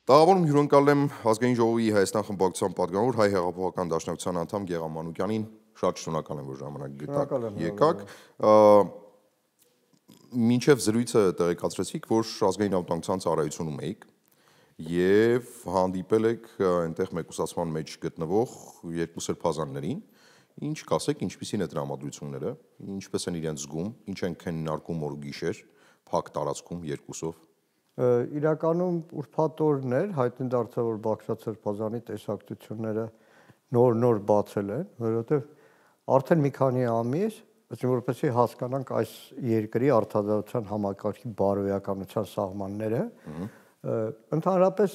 Տաղավարում հյուրընկալել եմ Ազգային ժողովի Հայաստան խմբակցության պատգամավոր Հայ հեղափոխական դաշնակցության անդամ Գեղամ Մանուկյանին, շատ շնորհակալ եմ, որ ժամանակ գտաք եկաք։ Մինչև զրույցը տեղեկացրեցիք, որ Ազգային անվտանգության ծառայությունում եք եւ հանդիպել եք այնտեղ մեկուսացման մեջ գտնվող երկու սրբազաններին, ինչ կասեք, ինչպիսին է տրամադրությունները, ինչպես են իրենց զգում, ինչ են քննարկում օր ու գիշեր, փակ տարածքում երկուսով։ Իրականում ուրբաթ օրն էր, հայտնի դարձավ, որ Բաքսատ սրբազանի տեսակցությունները նոր բացել են, որովհետև արդեն մի քանի ամիս, որպեսզի հասկանանք այս երկրի արդարության համակարգի բարոյականության սահմանները, ընդհանրապես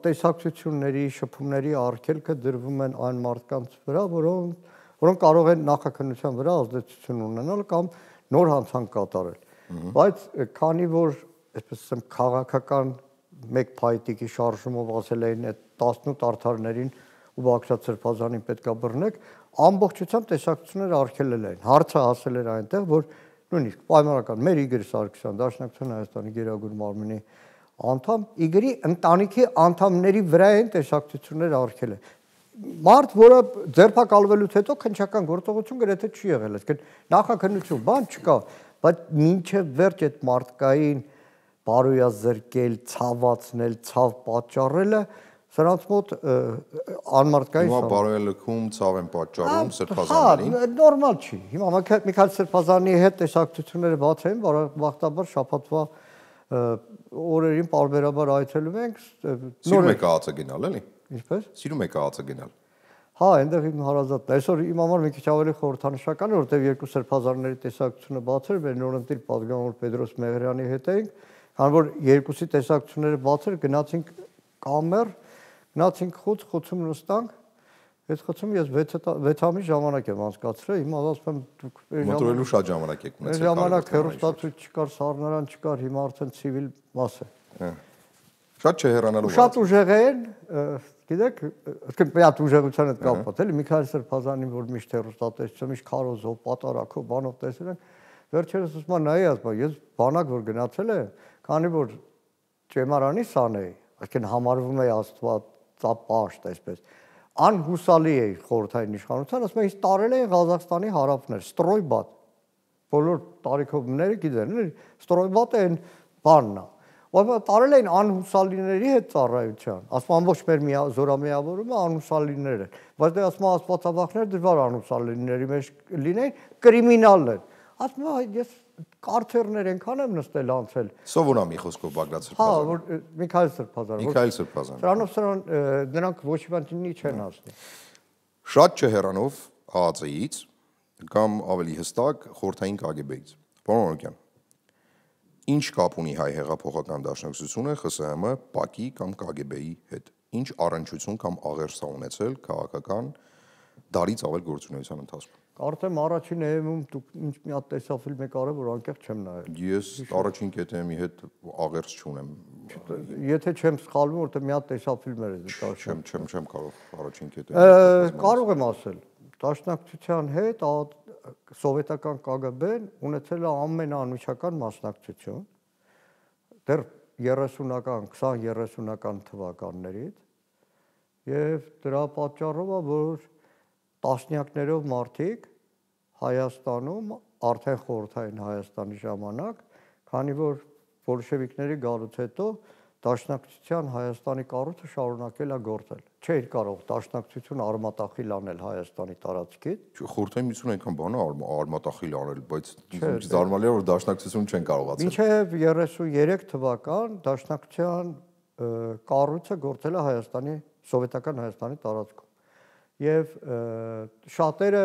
տեսակցությունների, շփումների արգելքը դրվում են այն մարդկանց վրա, որոնք կարող են նախաքննության վրա ազդեցություն ունենալ կամ նոր հանցանք կատարել։ Բայց քանի որ այսպես ասեմ քաղաքական մեկ փայտիկի շարժումով ասել էին այդ 18 արդարներին ու Բաքսատ սրբազանին պետքա բռնեք, ամբողջությամբ տեսակցությունները արգելել էին։ Հարցը հասել էր այնտեղ, որ նույնիսկ պայմանական մեր Իգոր Սարգսյան, Դաշնակցություն Հայաստանի Գերագույն մարմնի անդամ, Իգորի ընտանիքի անդամների վրա են տեսակցությունները արգելել։ Մարդ, որը ձերբակալվելուց հետո քննչական գործողություն գրեթե չի եղել, այսինքն նախաքննություն, բան չկա, բայց մինչև վերջ այդ մարդկային բարոյազրկել, ցավացնել, ցավ պատճառելը սրանց մոտ անմարդկային Հիմա բարոյալքում ցավ են պատճառում սրբազաններին։ Հա, նորմալ չի։ Հիմա Միքայել Սրբազանի հետ տեսակցությունները բաց էին, բախտաբար շաբաթվա օրերին պարբերաբար այցելում ենք։ Սիրում եք ԱԱՑ գնալ, էլի։ Ինչպես։ Սիրում եք ԱԱՑ գնալ։ Հա, այնտեղ իմ հարազատն է։ Այսօր իմ համար մի քիչ ավելի խորհրդանշական է, որտեղ երկու սրբազանների տեսակցությունը բաց էր, մեր նորընտիր պատգամավոր Պետրոս Մեղրյանի հետ էինք, քանի որ երկուսի տեսակցությունները բաց էր, գնացինք կամեր, գնացինք խուցում նստանք, այդ խուցում ես 6 ամիս ժամանակ եմ անցկացրել, հիմա ասում եմ դուք մոտրելու շատ ժամանակ եք ունեցել։ Ժամանակ հեռուստացույց չկար, սառնարան չկար, հիմա արդեն ցիվիլ մաս է։ Շատ չհեռանալու։ Շատ ուժեղ են, գիտեք, այսինքն միատ ուժեղության հետ կապված, էլի Միքայել Սրբազանին, որ միշտ հեռուստատեսություն, միշտ քարոզով, պատարակով, բանով տեսել են, վերջերս ասում եմ նայ ասում, ես բանակ որ գնացել եմ, քանի որ ճեմարանի սան էի, այսինքն համարվում է աստվածապաշտ, այսպես, անհուսալի էի խորհրդային իշխանության, ասում եմ, ինձ տարել էին Ղազախստանի հարավներ, Ստրոյբատ, բոլոր տարիքովները գիտեն, էլի, Ստրոյբատը այն բանն է, տարել էին անհուսալիների հետ ծառայության, ասում ամբողջ մեր զորամիավորումը անհուսալիներ են, բայց դե ասում աստվածավախներ դժվար անհուսալիների մեջ լինեն, կրիմինալներ, ասում ես կարթերներ ենքան եմ նստել անցել։ Սովոր ամի խոսքով Բագրատ Սրբազան։ Հա, որ Միքայել Սրբազան։ Միքայել Սրբազան։ Սրանով նրանք ոչ մի չեն ասում։ Շատ չհեռանով ԱԱՑ-ից կամ ավելի հստակ խորհրդային ԿԳԲ-ից։ Պարոն Մանուկյան, ինչ կապ ունի Հայ հեղափոխական դաշնակցությունը ԽՍՀՄ, ՊԱԿ-ի կամ ԿԳԲ-ի հետ։ Ինչ առնչություն կամ աղերս է ունեցել քաղաքական դարից ավել գործունեության ընթացքում։ Կարծեմ առաջին էմում դուք ինչ մի հատ տեսաֆիլմ եք արել, որ անկեղծ չեմ նայել։ Ես առաջին կետեմի հետ աղերս չունեմ։ Եթե չեմ սխալվում, որտեղ մի հատ տեսաֆիլմեր է դիտել։ Չեմ կարող առաջին կետեմի։ Կարող եմ ասել, դաշնակցության հետ սովետական ԿԳԲ-ն ունեցել է ամենաանմիջական մասնակցություն դեռ 30-ական, 20-30-ական թվականներից եւ դրա պատճառով է, որ տասնյակներով մարդիկ Հայաստանում արդեն խորհրդային Հայաստանի ժամանակ, քանի որ բոլշևիկների գալուց հետո դաշնակցության Հայաստանի կառույցը շարունակել է գործել։ Չէր կարող դաշնակցություն արմատախիլ անել Հայաստանի տարածքից։ Խորհրդային միությունը այնքան բան է արմատախիլ անել, բայց զարմանալի է, որ դաշնակցություն չեն կարողացել։ Մինչև 33 թվական դաշնակցության կառույցը գործել է Հայաստանի սովետական Հայաստանի տարածքում։ Եվ շատերը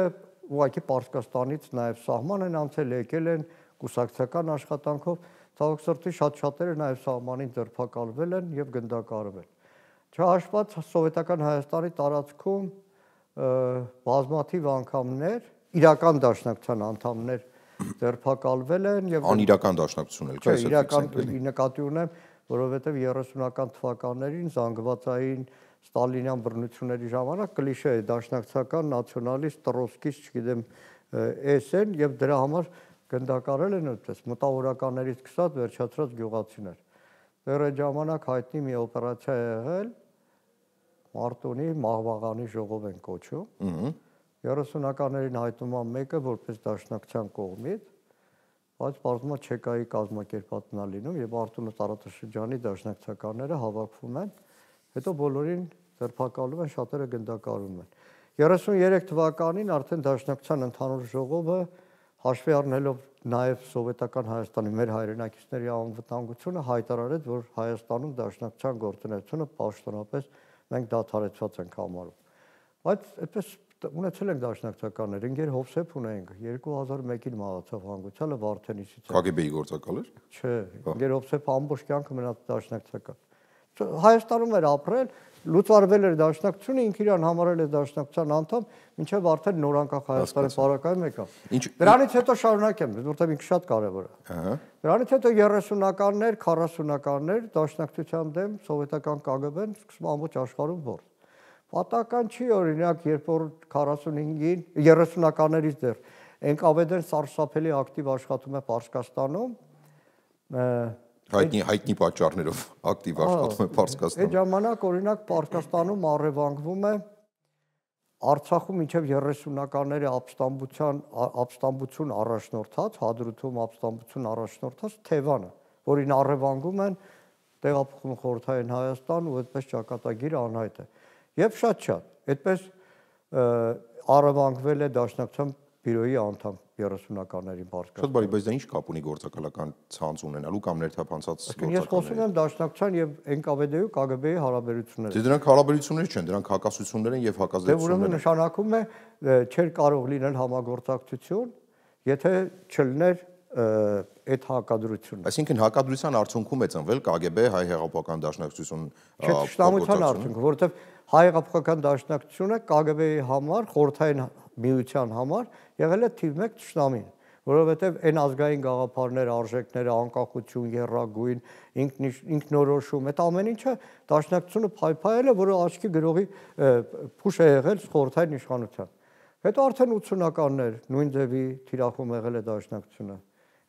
ուղղակի Պարսկաստանից նաև սահման են անցել, եկել են կուսակցական աշխատանքով, ցավոք սրտի շատ-շատերը նաև սահմանին ձերբակալվել են եւ գնդակարվել։ Չհաշված սովետական Հայաստանի տարածքում բազմաթիվ անգամներ իրական դաշնակցության անդամներ ձերբակալվել են եւ անիրական դաշնակցություն էլ, չէ, իրական նկատի ունեմ, որովհետեւ 30-ական թվականներին զանգվածային ստալինյան բռնությունների ժամանակ կլիշե է դաշնակցական նացիոնալիստ տրոսկիստ, չգիտեմ, էսեն եւ դրա համար գնդակարել են այդպես մտավորականներից սկսած վերջացրած գյուղացիներ։ դեռ այդ ժամանակ հայտնի մի օպերացիա եղել Մարտունի Մաղվաղանի ժողով են կոչում 30-ականներին հայտնում է մեկը որպես դաշնակցության կողմից, բայց պարզվում է ՉԿ-ի կազմակերպածն է լինում եւ Արտունը տարածաշրջանի դաշնակցականները հավաքվում են, հետո բոլորին ձերբակալում են, շատերը գնդակարում են։ 33 թվականին արդեն դաշնակցության ընդհանուր ժողովը հաշվի առնելով նաեւ սովետական Հայաստանի մեր հայրենակիցների անվտանգությունը հայտարարեց, որ Հայաստանում դաշնակցության գործունեությունը պաշտոնապես մենք դադարեցված ենք համարում։ Բայց այդպես ունեցել ենք դաշնակցականներ, ինքեր Հովսեփ ունենք, 2001-ին մահացավ հանգուցյալը Վարդենիսից։ KGB-ի գործակալ էր։ Չէ, ինքեր Հովսեփը ամբողջ կյանքը մնաց դաշնակցական։ Հայաստանում էր ապրել, լուծարվել էր դաշնակցությունը, ինքը իրան համարել է դաշնակցության անդամ, մինչև արդեն նորանկախ Հայաստանի պարակայում եկավ։ Դրանից հետո շարունակեմ, որտեղ ինքը շատ կարևոր է։ Դրանից հետո 30-ականներ, 40-ականներ դաշնակցության դեմ սովետական KGB-ն սկսում ամբողջ աշխարհում գործ։ Պատահական չի, օրինակ, երբ որ 45-ին 30-ականներից դեռ NKVD-ն սարսափելի ակտիվ աշխատում է Պարսկաստանում, հայտնի պատճառներով ակտիվ աշխատում է Պարսկաստանում։ Այդ ժամանակ օրինակ Պարսկաստանում առևանգվում է Արցախում մինչև 30-ականների ապստամբություն առաջնորդած, Հադրութում ապստամբություն առաջնորդած Թևանը, որին առևանգում են տեղափոխում Խորհրդային Հայաստան ու այդպես ճակատագիրը անհայտ է։ Եվ շատ այդպես առևանգվել է դաշնակցության բյուրոյի անդամ 30-ականներին Պարսկաստանում։ Շատ բարի, բայց դա ինչ կապ ունի գործակալական ցանց ունենալու կամ ներթափանցած գործակալների։ Ես խոսում եմ դաշնակցության եւ NKVD-ի ու KGB-ի հարաբերությունները։ Դե դրանք հարաբերություններ չեն, դրանք հակասություններ են եւ հակազդեցություններ են։ Դե ուրեմն նշանակում է չէր կարող լինել համագործակցություն, եթե չլիներ այդ հակադրությունը։ Այսինքն հակադրության արդյունքում է ծնվել KGB հայ հեղափոխական դաշնակցություն հակամարտության արդյունքը, որովհետեւ հայ հեղափոխական դաշնակցությունը KGB-ի համար, Խորհրդային Միության համար եղել է թիվ 1 ճշտամին, որովհետև այն ազգային գաղափարները, արժեքները, անկախություն, եռագույն, ինքնորոշում, այդ ամեն ինչը դաշնակցությունը փայփայել է, որը աչքի գրողի փուշ է եղել խորհրդային իշխանության։ Հետո արդեն 80-ականներ նույն ձևի թիրախում եղել է դաշնակցությունը։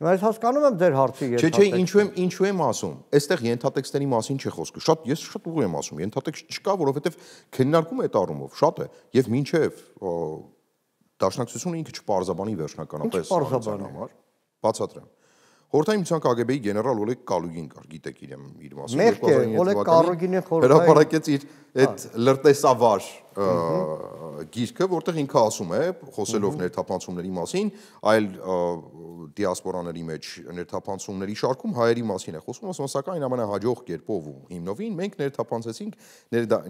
Հիմա ես հասկանում եմ ձեր հարցի ենթատեքստը։ Չէ, ինչու եմ ասում։ Այստեղ ենթատեքստերի մասին չի խոսքը։ Ես շատ ուղղ եմ ասում, ենթատեքստ չկա, որովհետև քննարկում այդ առումով շատ է, եւ մինչև դաշնակցությունը ինքը չպարզաբանի վերջնականապես համար, բացատրեմ։ Խորհրդային Միության KGB-ի գեներալ Օլեգ Կալուգին կար, գիտեք իր մասին։ Օլեգ Կալուգինը հրապարակեց իր այդ լրտեսավար գիրքը, որտեղ ինքը ասում է, խոսելով ներթափանցումների մասին, այլ դիասպորաների մեջ ներթափանցումների շարքում հայերի մասին է խոսում, ասում սակայն ամենահաջող կերպով ու հիմնովին մենք ներթափանցեցինք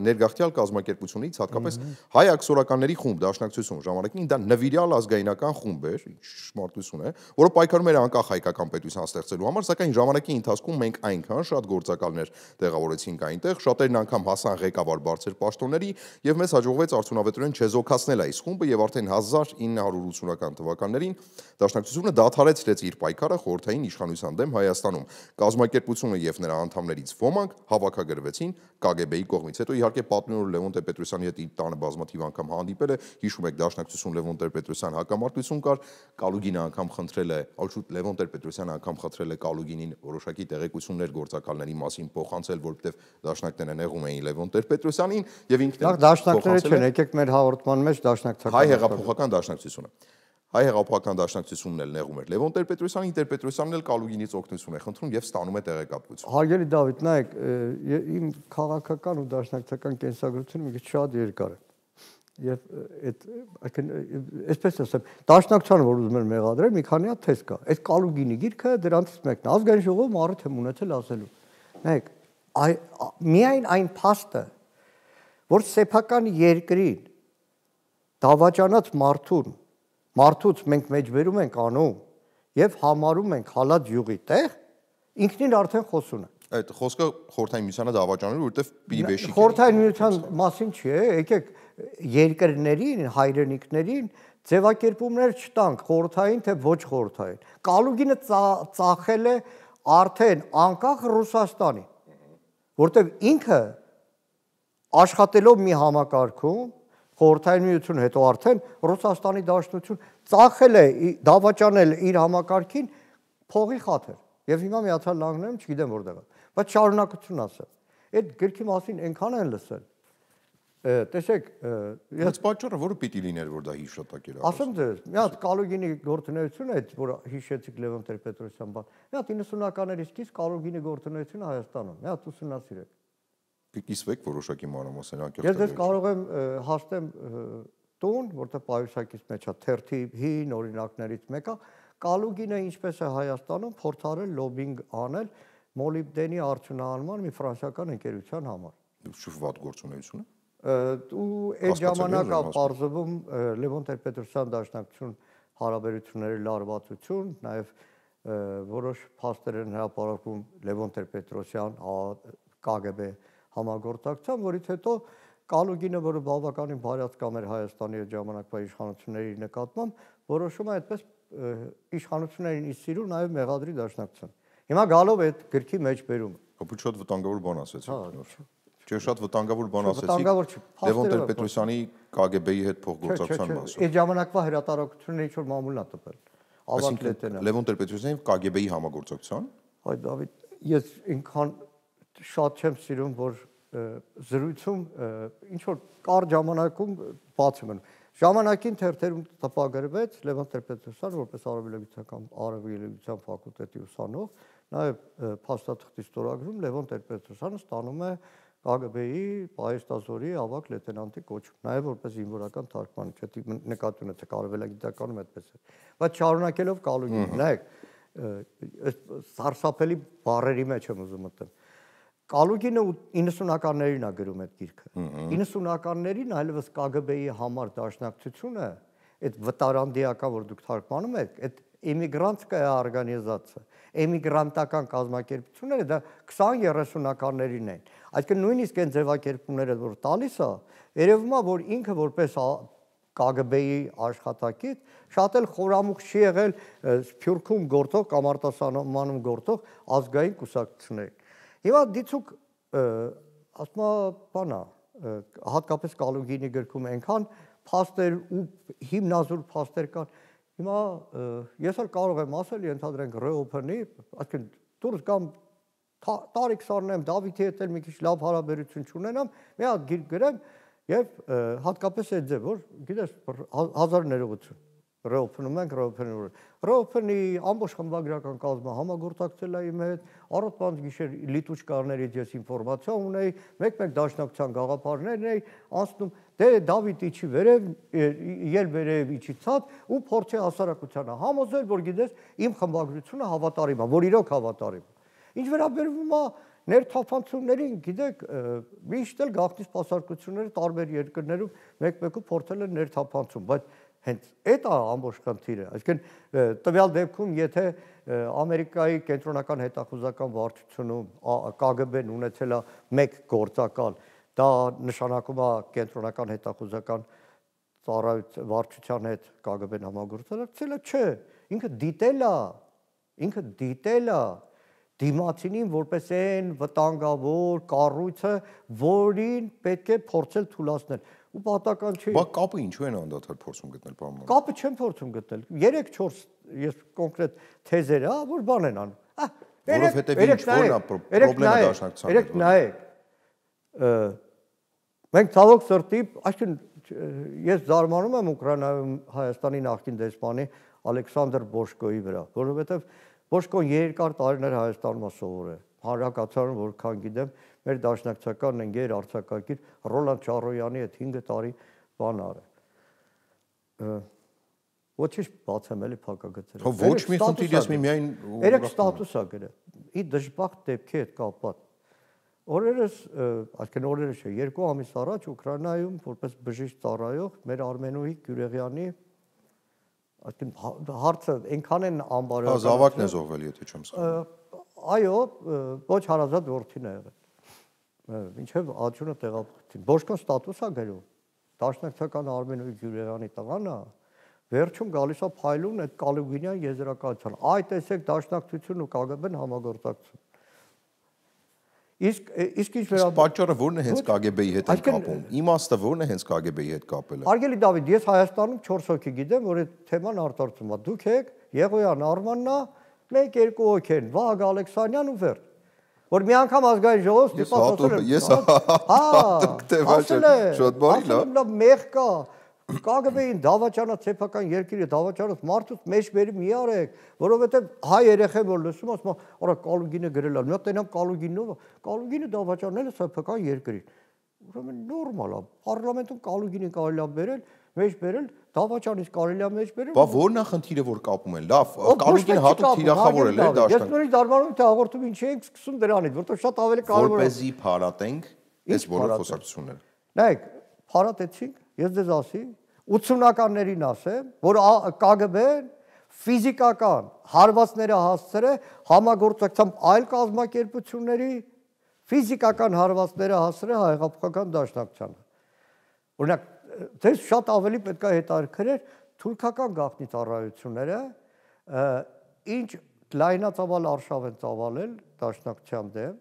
ներգաղթյալ կազմակերպությունից, հատկապես հայ աքսորականների խումբ, դաշնակցություն ժամանակին դա նվիրյալ ազգայնական խումբ էր, ճշմարտություն է, որը պայքարում էր անկախ հայկական պետության ստեղծելու համար, սակայն ժամանակի ընթացքում մենք այնքան շատ գործակալներ տեղավորեցինք այնտեղ, շատերն անգամ հասան ղեկավար բարձր պաշտոնների եւ մեզ հաջողվեց արդյունավետորեն չեզոքացնել այս խումբը եւ արդեն 1980-ական թվականներին դաշնակցությունը դադարեցրեց իր պայքարը խորհրդային իշխանության դեմ Հայաստանում։ Կազմակերպությունը եւ նրա անդամներից ոմանք հավաքագրվեցին KGB-ի կողմից։ Հետո իհարկե պատմում Լևոն Տեր-Պետրոսյանի հետ իր տանը բազմաթիվ անգամ հանդիպել է, հիշում եք դաշնակցություն Լևոն Տեր-Պետրոսյան հակամարտություն կար, Կալուգինը անգամ խնդրել է, ալշուտ Լևոն Տեր-Պետրոսյանը անգամ խնդրել է Կալուգինին որոշակի տեղեկություններ գործակալների մասին փոխանցել, որովհետեւ դաշնակները նեղում էին Լևոն Տեր-Պետրոսյանին եւ ինքն դաշնակները չեն, եկեք մեր հաղորդման մեջ դաշնակցական հայ հեղափոխական դաշնակցությունը։ Հայ հեղափոխական դաշնակցությունն էլ նեղում էր Լևոն Տեր-Պետրոսյանին, Տեր-Պետրոսյանն էլ Կալուգինից օգնություն է խնդրում եւ ստանում է տեղեկատվություն։ Հարգելի Դավիթ, նայեք, իմ քաղաքական ու դաշնակցական կենսագրությունը մի քիչ շատ երկար է։ Եվ այսպես ասեմ, դաշնակցությանը որ ուզում են մեղադրել, մի քանի հատ թեզ կա։ Այդ Կալուգինի գիրքը դրանից մեկն է։ Ազգային ժողովում առիթ եմ ունեցել ասելու։ Նայեք, միայն այն փաստը, որ սեփական երկրին դավաճանած մարդուց մենք մեջբերում ենք անում եւ համարում ենք հալած յուղի տեղ, ինքնին արդեն խոսուն է։ Այդ խոսքը Խորհրդային Միությանը դավաճանել, որովհետեւ պիտի բեշիկ։ Խորհրդային Միության մասին չի, եկեք երկրներին, հայրենիքներին ձևակերպումներ չտանք, խորհրդային թե ոչ խորհրդային։ Կալուգինը ծախել է արդեն անկախ Ռուսաստանի, որտեղ ինքը աշխատելով մի համակարգում Խորհրդային Միություն հետո արդեն Ռուսաստանի Դաշնություն ծախել է դավաճանել իր համակարգին փողի խաթեր եւ հիմա Միացյալ Նահանգներում չգիտեմ որտեղ է, Բայց շարունակություն ասեմ։ Այդ գրքի մասին այնքան են լսել։ Տեսեք, ես պատճառը որը պիտի լիներ, որ դա հիշատակել է։ Ասեմ ձեզ, մի հատ Կալուգինի գործունեությունը այդ, որ հիշեցիք Լևոն Տեր-Պետրոսյան բան։ Մի հատ 90-ականների սկիզբ Կալուգինի գործունեությունը Հայաստանում, մի հատ ուսումնասիրեք։ Կիսվեք որոշակի մանրամասնական։ Ես դες կարող եմ հասնեմ տուն, որտեղ պայուսակից մեջ է թերթի հին օրինակներից մեկը, Կալուգինը ինչպես է Հայաստանում փորձարել լոբինգ անել մոլիբդենի արդյունահանման մի ֆրանսիական ընկերության համար։ Շուտ վատ գործունեություն է։ Ու այդ ժամանակա պարզվում Լևոն Տեր-Պետրոսյան դաշնակցություն հարաբերությունների լարվածություն, նաև որոշ փաստեր են հրապարակում Լևոն Տեր-Պետրոսյան KGB համագործակցության, որից հետո Կալուգինը, որը բավականին բարյացկամ էր Հայաստանի այդ ժամանակվա իշխանությունների նկատմամբ, որոշում է այդպես իշխանություններին իսիրու նաև մեղադրի դաշնակցություն։ Հիմա գալով այդ գրքի մեջ բերում։ Հոբուտ շատ վտանգավոր բան ասեցիք։ Չէ, շատ վտանգավոր բան ասեցիք։ Լևոն Տեր-Պետրոսյանի KGB-ի հետ փոխգործակցության մասին։ Այդ ժամանակվա հրատարակությունները ինչ որ մամուլն է տպել։ Ավակ լետենը։ Լևոն Տեր-Պետրոսյանի KGB-ի համագործակցության։ Այ Դավիթ, ես ինքան շատ չեմ սիրում, որ զրույցում ինչ որ կար ժամանակում բաց եմ։ Ժամանակին թերթերում տպագրվեց Լևոն Տեր-Պետրոսյան որպես արևելագիտության ֆակուլտետի ուսանող, նաև փաստաթղթի ստորագրում Լևոն Տեր-Պետրոսյանը ստանում է KGB-ի պահեստազորի ավակ լեյտենանտի կոչում, նաև որպես զինվորական թարգմանիչ, դա նկատի ունեցեք արևելագիտականում այդպես է։ Բայց շարունակելով Կալուգին, նայեք, սարսափելի բառերի մեջ եմ ուզում մտնել։ Կալուգինը 90-ականներին է գրում այդ գիրքը։ 90-ականներին այլևս KGB-ի համար դաշնակցությունը, այդ վտարանդիական, որ դուք թարգմանում եք, այդ էմիգրանտская օրգանիզացիա, էմիգրանտական կազմակերպությունները դա 20-30-ականներին են։ Այսինքն նույնիսկ այն ձևակերպումները, որ տալիս է, երևում է, որ ինքը որպես KGB-ի աշխատակից շատ էլ խորամուխ չի եղել Սփյուռքում գործող կամ արտասահմանում գործող ազգային կուսակցություններին։ Հիմա դիցուկ ասма բանա, հատկապես Կալուգինի գրքում այնքան փաստեր ու հիմնազուր փաստեր կան։ Հիմա ես էլ կարող եմ ասել, ենթադրենք Ռեոփնի, այսինքն դուրս կամ Տարիկ Սարնեմ, Դավիթի հետ էլ մի քիչ լավ հարաբերություն չունենամ, մի հատ գիրք գրեմ եւ հատկապես այդ ձև, որ գիտես 1000 ներողություն Ռեոփնում ենք, Ռեոփնի ամբողջ խմբագրական կազմը համագործակցել է իմ հետ, առավոտվան գիշեր լիտուչկարներից ես ինֆորմացիա ունեի, մեկ-մեկ դաշնակցության գաղափարներն էի անցնում, դե Դավիթ իջի վերև, ել վերև իջի ցած ու փորձի հասարակությանը համոզել, որ գիտես իմ խմբագրությունը հավատարիմ է, որ իրոք հավատարիմ է։ Ինչ վերաբերվում է ներթափանցումներին, գիտեք, միշտ էլ գաղտնի սպասարկությունները տարբեր երկրներում մեկ-մեկու փորձել են ներթափանցում, բայց հենց այդ է ամբողջ խնդիրը, այսինքն տվյալ դեպքում եթե Ամերիկայի կենտրոնական հետախուզական վարչությունում KGB-ն ունեցել է մեկ գործակալ, դա նշանակում է կենտրոնական հետախուզական վարչության հետ KGB-ն համագործակցել է, չէ, ինքը դիտել է դիմացինին որպես այն վտանգավոր կառույցը, որին պետք է փորձել թուլացնել։ Ու պատական չի։ Բա կապը ինչու են անդադար փորձում գտնել բանման։ Կապը չեմ փորձում գտնել։ 3-4 ես կոնկրետ թեզեր, որ բան են անում։ Որովհետև ինչ որն է պրոբլեմը դաշնակցության հետ։ Երեք նայեք։ Մենք ցավոք սրտի, այսինքն ես զարմանում եմ Ուկրաինայում Հայաստանի նախկին դեսպանի Ալեքսանդր Բոշկոյի վրա, որովհետև Բոշկոն երկար տարիներ Հայաստանում է սովորել։ Հանրակացարան որքան գիտեմ, մեր դաշնակցական ընկեր արձակագիր Ռոլանդ Չարոյանի հետ 5 տարի բան արել։ Ոչինչ բացեմ էլի փակագծերը։ Ոչ մի խնդիր ես միայն երեք ստատուս է գրել։ Ի դժբախտ դեպքի հետ կապված։ Օրերս, այսինքն օրերս չէ, 2 ամիս առաջ Ուկրաինայում որպես բժիշկ ծառայող մեր Արմենուհի Գյուրեղյանի այսինքն հարցը այնքան են անբարոյական։ Զավակն է զոհվել, եթե չեմ սխալվում։ Այո, ոչ հարազատ որդին է եղել։ Մինչև աջունը տեղափոխեցին։ Բոշկոն ստատուս է գրում։ Դաշնակցական Արմենուհի Գյուրեղյանի տղան է։ Վերջում գալիս է փայլուն այդ Կալուգինյան եզրակացության։ Այ տեսեք դաշնակցությունն ու KGB-ն համագործակցություն։ Իսկ ինչ վերաբերում պատճառը ո՞րն է հենց KGB-ի հետ կապում։ Իմաստը ո՞րն է հենց KGB-ի հետ կապելը։ Հարգելի Դավիթ, ես Հայաստանում 4 հոգի գիտեմ, որ այդ թեման արտարծում է։ Դուք եք, Եղոյան Արմանն է, 1-2 հոգի են, Վահագ Ալեքսանյան ու վերջ։ որ մի անգամ ազգային ժողով ստիպված մեղ կա ԿԳԲ-ին դավաճանած սեփական երկիրը դավաճանած մարդուց մեջ բերի մի արեք, որովհետև հայ երեխեն որ լսում ասում արա Կալուգինը գրել է, մի հատ տենամ Կալուգինը դավաճանել է սեփական երկրին։ Ուրեմն նորմալ է, պարլամենտում Կալուգինին կարելի է բերել, մեջ բերել, դավաճանից կարելի է մեջ բերել։ Բա ո՞րն է խնդիրը որ կապում են։ Լավ, Կալուգինը հատուկ թիրախավորել է դաշտան։ Ես նորից դառնում եմ թե հաղորդում ինչի ենք սկսում դրանից, որտեղ շատ ավելի կարևոր է։ Որպեսզի փարատենք այս բոլոր խոսակցությունները։ Նայեք, փարատեցինք, ես ձեզ ասի 80-ականներին ասեմ, որ ԿԳԲ-ն ֆիզիկական հարվածները հասցրել համագործակցությամբ այլ կազմակերպությունների ֆիզիկական հարվածները հասցրել հայեղափոխական դաշնակցությանը։ Օրինակ, դες շատ ավելի պետք է հետաքրքրեր թուրքական գաղտնի ծառայությունները, ինչ լայնածավալ արշավ են ծավալել դաշնակցության դեմ,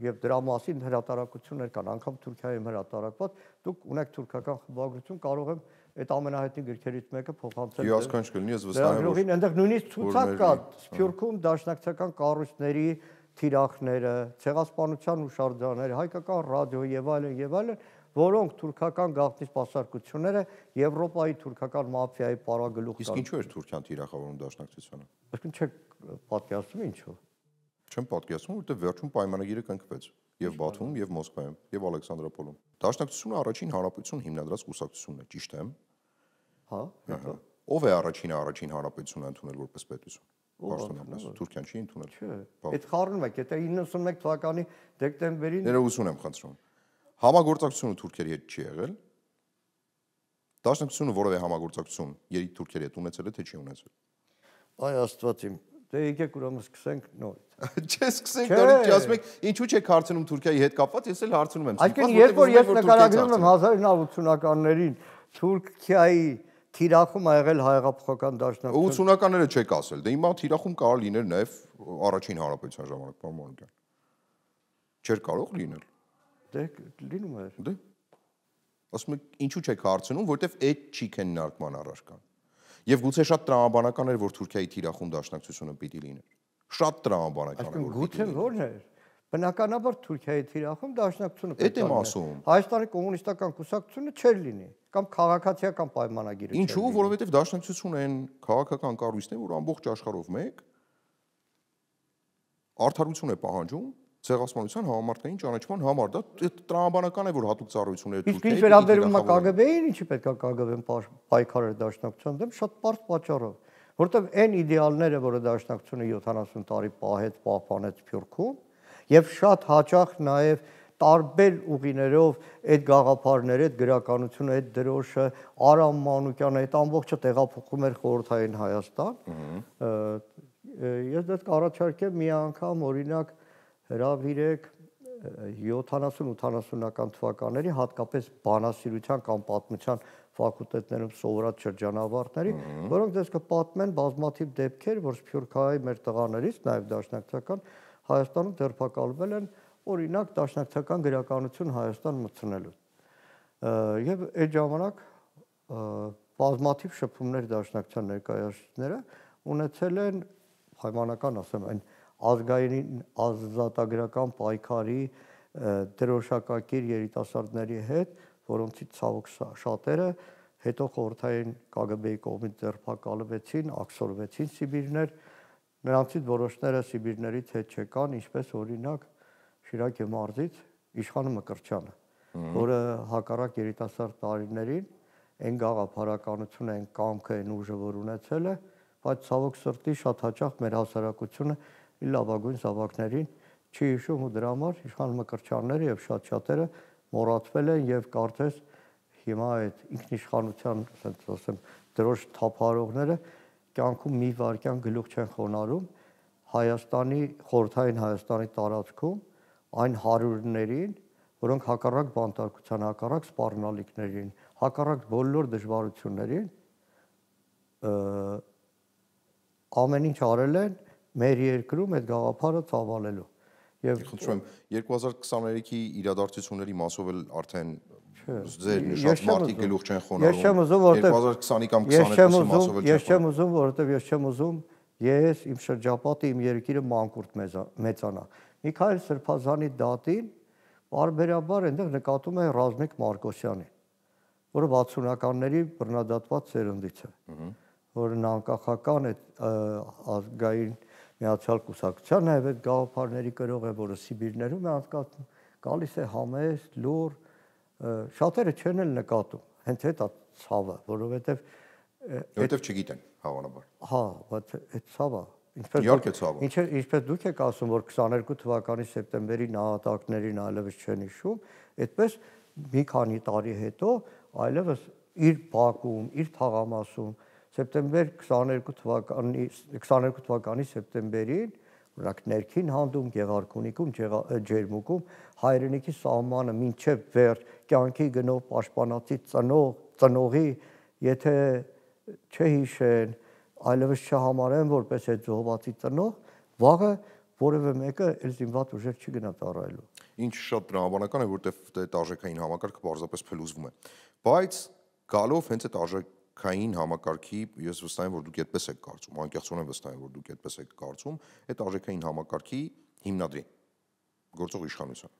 եւ դրա մասին հրատարակություններ կան, անգամ Թուրքիայում հրատարակված, դուք ունեք թուրքական խմբագրություն, կարող եմ այդ ամենահայտնի գրքերից մեկը փոխանցել։ Իհասքանչ կլինի, ես վստահ եմ, որ այնտեղ նույնիսկ ցուցակ կա Սփյուռքում դաշնակցական կառույցների թիրախները, ցեղասպանության հուշարձանները, հայկական ռադիո եւ այլն, որոնք թուրքական գաղտնի սպասարկությունները Եվրոպայի թուրքական մաֆիայի պարագլուխ կան։ Իսկ ինչու էր Թուրքիան թիրախավորում դաշնակցությանը։ Այսինքն չեք պատկերացնում ինչու։ Չեմ պատկերացնում, որտեղ վերջում պայմանագիրը կնքվեց եւ Բաթվում եւ Մոսկվայում եւ Ալեքսանդրոպոլում։ Դաշնակցությունը առաջին հանրապետություն հիմնադրած կուսակցությունն է, ճիշտ է։ Հա։ Ով է առաջին հանրապետությունը ընդունել որպես պետություն։ Պաշտոնապես Թուրքիան չի ընդունել։ Չէ։ Այդ խառնում եք, եթե 91 թվականի դեկտեմբերին ներողություն եմ խնդրում։ Համագործակցությունը թուրքերի հետ չի եղել։ Դաշնակցությունը որևէ համագործակցություն Թուրքերի հետ ունեցել է թե չի ունեցել։ Այ Աստված իմ, դե եկեք ուրեմն սկսենք նորից։ Չէ, սկսենք նորից, ասում եք, ինչու՞ չեք հարցնում Թուրքիայի հետ կապված, ես էլ հարցնում եմ։ Այսինքն երբ որ ես նկարագրում եմ 1980-ականներին Թուրքիայի թիրախում ա եղել հայեղափոխական դաշնակցություն։ 80-ականները չեք ասել, դե հիմա թիրախում կարող լիներ նաև առաջին հանրապետության ժամանակ, պարոն Մանուկյան։ Չէր կարող լինել։ Դե լինում էր։ Դե ասում եք, ինչու՞ չեք հարցնում, որովհետև այդ չի քննարկման առարկան։ Եվ գուցե շատ տրամաբանական էր, որ Թուրքիայի թիրախում դաշնակցությունը պիտի լիներ։ Շատ տրամաբանական էր, որ գուցե ո՞րն էր։ Բնականաբար Թուրքիայի թիրախում դաշնակցությունը պետք է ասում։ Հայաստանի կոմունիստական կուսակցությունը չէր լինի, կամ քաղաքացիական պայմանագիրը։ Ինչու՞, որովհետև դաշնակցությունը այն քաղաքական կառույցն է, որ ամբողջ աշխարհով մեկ արդարություն է պահանջում ցեղասպանության համամարտկային ճանաչման համար, դա տրամաբանական է, որ հատուկ ծառայությունները Թուրքիայի։ Իսկ ինչ վերաբերում է ԿԳԲ-ին, ինչի պետք է ԿԳԲ-ն պայքարեր դաշնակցության դեմ, շատ պարզ պատճառով, որովհետև այն իդեալները, որը դաշնակցությունը 70 տարի պահեց, պահպանեց Սփյուռքում, եւ շատ հաճախ նաեւ տարբեր ուղիներով այդ գաղափարները, այդ գրականությունը, այդ դրոշը, Արամ Մանուկյանը, այդ ամբողջը տեղափոխում էր խորհրդային Հայաստան։ Ես դες կառաջարկեմ մի անգամ օրինակ հրավիրեք 70-80-ական թվականների հատկապես բանասիրության կամ պատմության ֆակուլտետներում սովորած շրջանավարտների, որոնք դες կպատմեն բազմաթիվ դեպքեր, որ Սփյուռքահայ մեր տղաներից, նաև դաշնակցական Հայաստանում ձերբակալվել են, օրինակ դաշնակցական գրականություն Հայաստան մտցնելու։ Եվ այդ ժամանակ բազմաթիվ շփումներ դաշնակցության ներկայացուցիչները ունեցել են պայմանական, ասեմ, այն ազգային ազատագրական պայքարի դրոշակակիր երիտասարդների հետ, որոնցից ցավոք շատերը հետո խորհրդային ԿԳԲ-ի կողմից ձերբակալվեցին, աքսորվեցին Սիբիրներ, նրանցից որոշները Սիբիրներից հետ չեկան, ինչպես օրինակ Շիրակի մարզից Իշխան Մկրտչյանը, որը հակառակ երիտասարդ տարիներին այն գաղափարականությունը, այն կամքը, այն ուժը, որ ունեցել է, բայց ցավոք սրտի շատ հաճախ մեր հասարակությունը լավագույն զավակներին չի հիշում ու դրա համար Իշխան Մկրտչյանները եւ շատ շատերը մոռացվել են եւ կարծես հիմա այդ ինքնիշխանության, ասեմ, դրոշ թափարողները կյանքում մի վարքյան գլուխ չեն խոնարհում Հայաստանի խորհրդային Հայաստանի տարածքում այն հարյուրներին, որոնք հակառակ բանտարկության, հակառակ սպառնալիքներին, հակառակ բոլոր դժվարություններին ամեն ինչ արել են մեր երկրում այդ գաղափարը ծավալելու։ Եվ խնդրում եմ 2023-ի իրադարձությունների մասով էլ արդեն ձեր նշած մարդիկ գլուխ չեն խոնարհում։ 2020-ի կամ 22-ի մասով էլ չեն։ Ես չեմ ուզում, որովհետև ես չեմ ուզում ես, իմ շրջապատը, իմ երկիրը մանկուրտ մեծանա։ Միքայել Սրբազանի դատին բարբերաբար այնտեղ նկատում է Ռազմիկ Մարկոսյանին, որը 60-ականների բռնադատված սերնդից է, որը անկախական է ազգային միացյալ կուսակցության, նաև այդ գաղափարների կրող է, որը Սիբիրներում է անցկացնում, գալիս է համեստ, լուռ, շատերը չեն էլ նկատում, հենց այդ ցավը, որովհետև չգիտեն, հավանաբար։ Հա, բայց այդ ցավը, Իհարկե ցավը։ ինչպես դուք եք ասում, որ 22 թվականի սեպտեմբերի նահատակներին այլևս չեն հիշում, այդպես մի քանի տարի հետո այլևս իր Բաքվում, իր թաղամասում սեպտեմբեր 22 թվականի սեպտեմբերին, օրինակ ներքին հանդում, Գեղարքունիքում, Ջերմուկում հայրենիքի սահմանը մինչև վերջ կյանքի գնով պաշտպանածի ծնողի, եթե չհիշեն, այլևս չհամարեն որպես այդ զոհվածի ծնող, վաղը որևէ մեկը էլ զինված ուժեր չի գնա ծառայելու։ Ինչ շատ տրամաբանական է, որտեղ այդ արժեքային համակարգը պարզապես փլուզվում է։ Բայց գալով հենց այդ արժեքային համակարգի, ես վստահ եմ, որ դուք այդպես եք կարծում, անկեղծորեն վստահ եմ, որ դուք այդպես եք կարծում, այդ արժեքային համակարգի հիմնադրի գործող իշխանության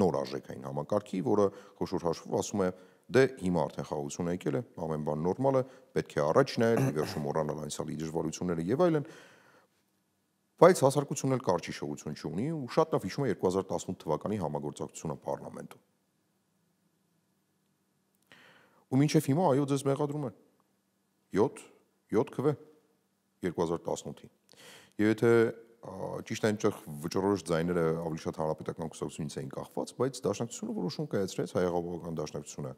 նոր արժեքային համակարգի, որը խոշոր հաշվով ասում է, դե հիմա արդեն խաղաղությունը եկել է, ամեն բան նորմալ է, պետք է առաջ նայել, ի վերջո մոռանալ անցյալի դժվարությունները եւ այլն, բայց հասարակությունն էլ կարճ հիշողություն չունի ու շատ լավ հիշում է 2018 թվականի համագործակցությունը պարլամենտում։ Ու մինչև հիմա այո ձեզ մեղադրում են 7 քվ 2018-ին։ Եվ եթե ճիշտ այնտեղ վճռորոշ ձայները ավելի շատ հանրապետական կուսակցությունից էին կախված, բայց դաշնակցությունը որոշում կայացրեց, հայ-աղավաղական դաշնակցությունը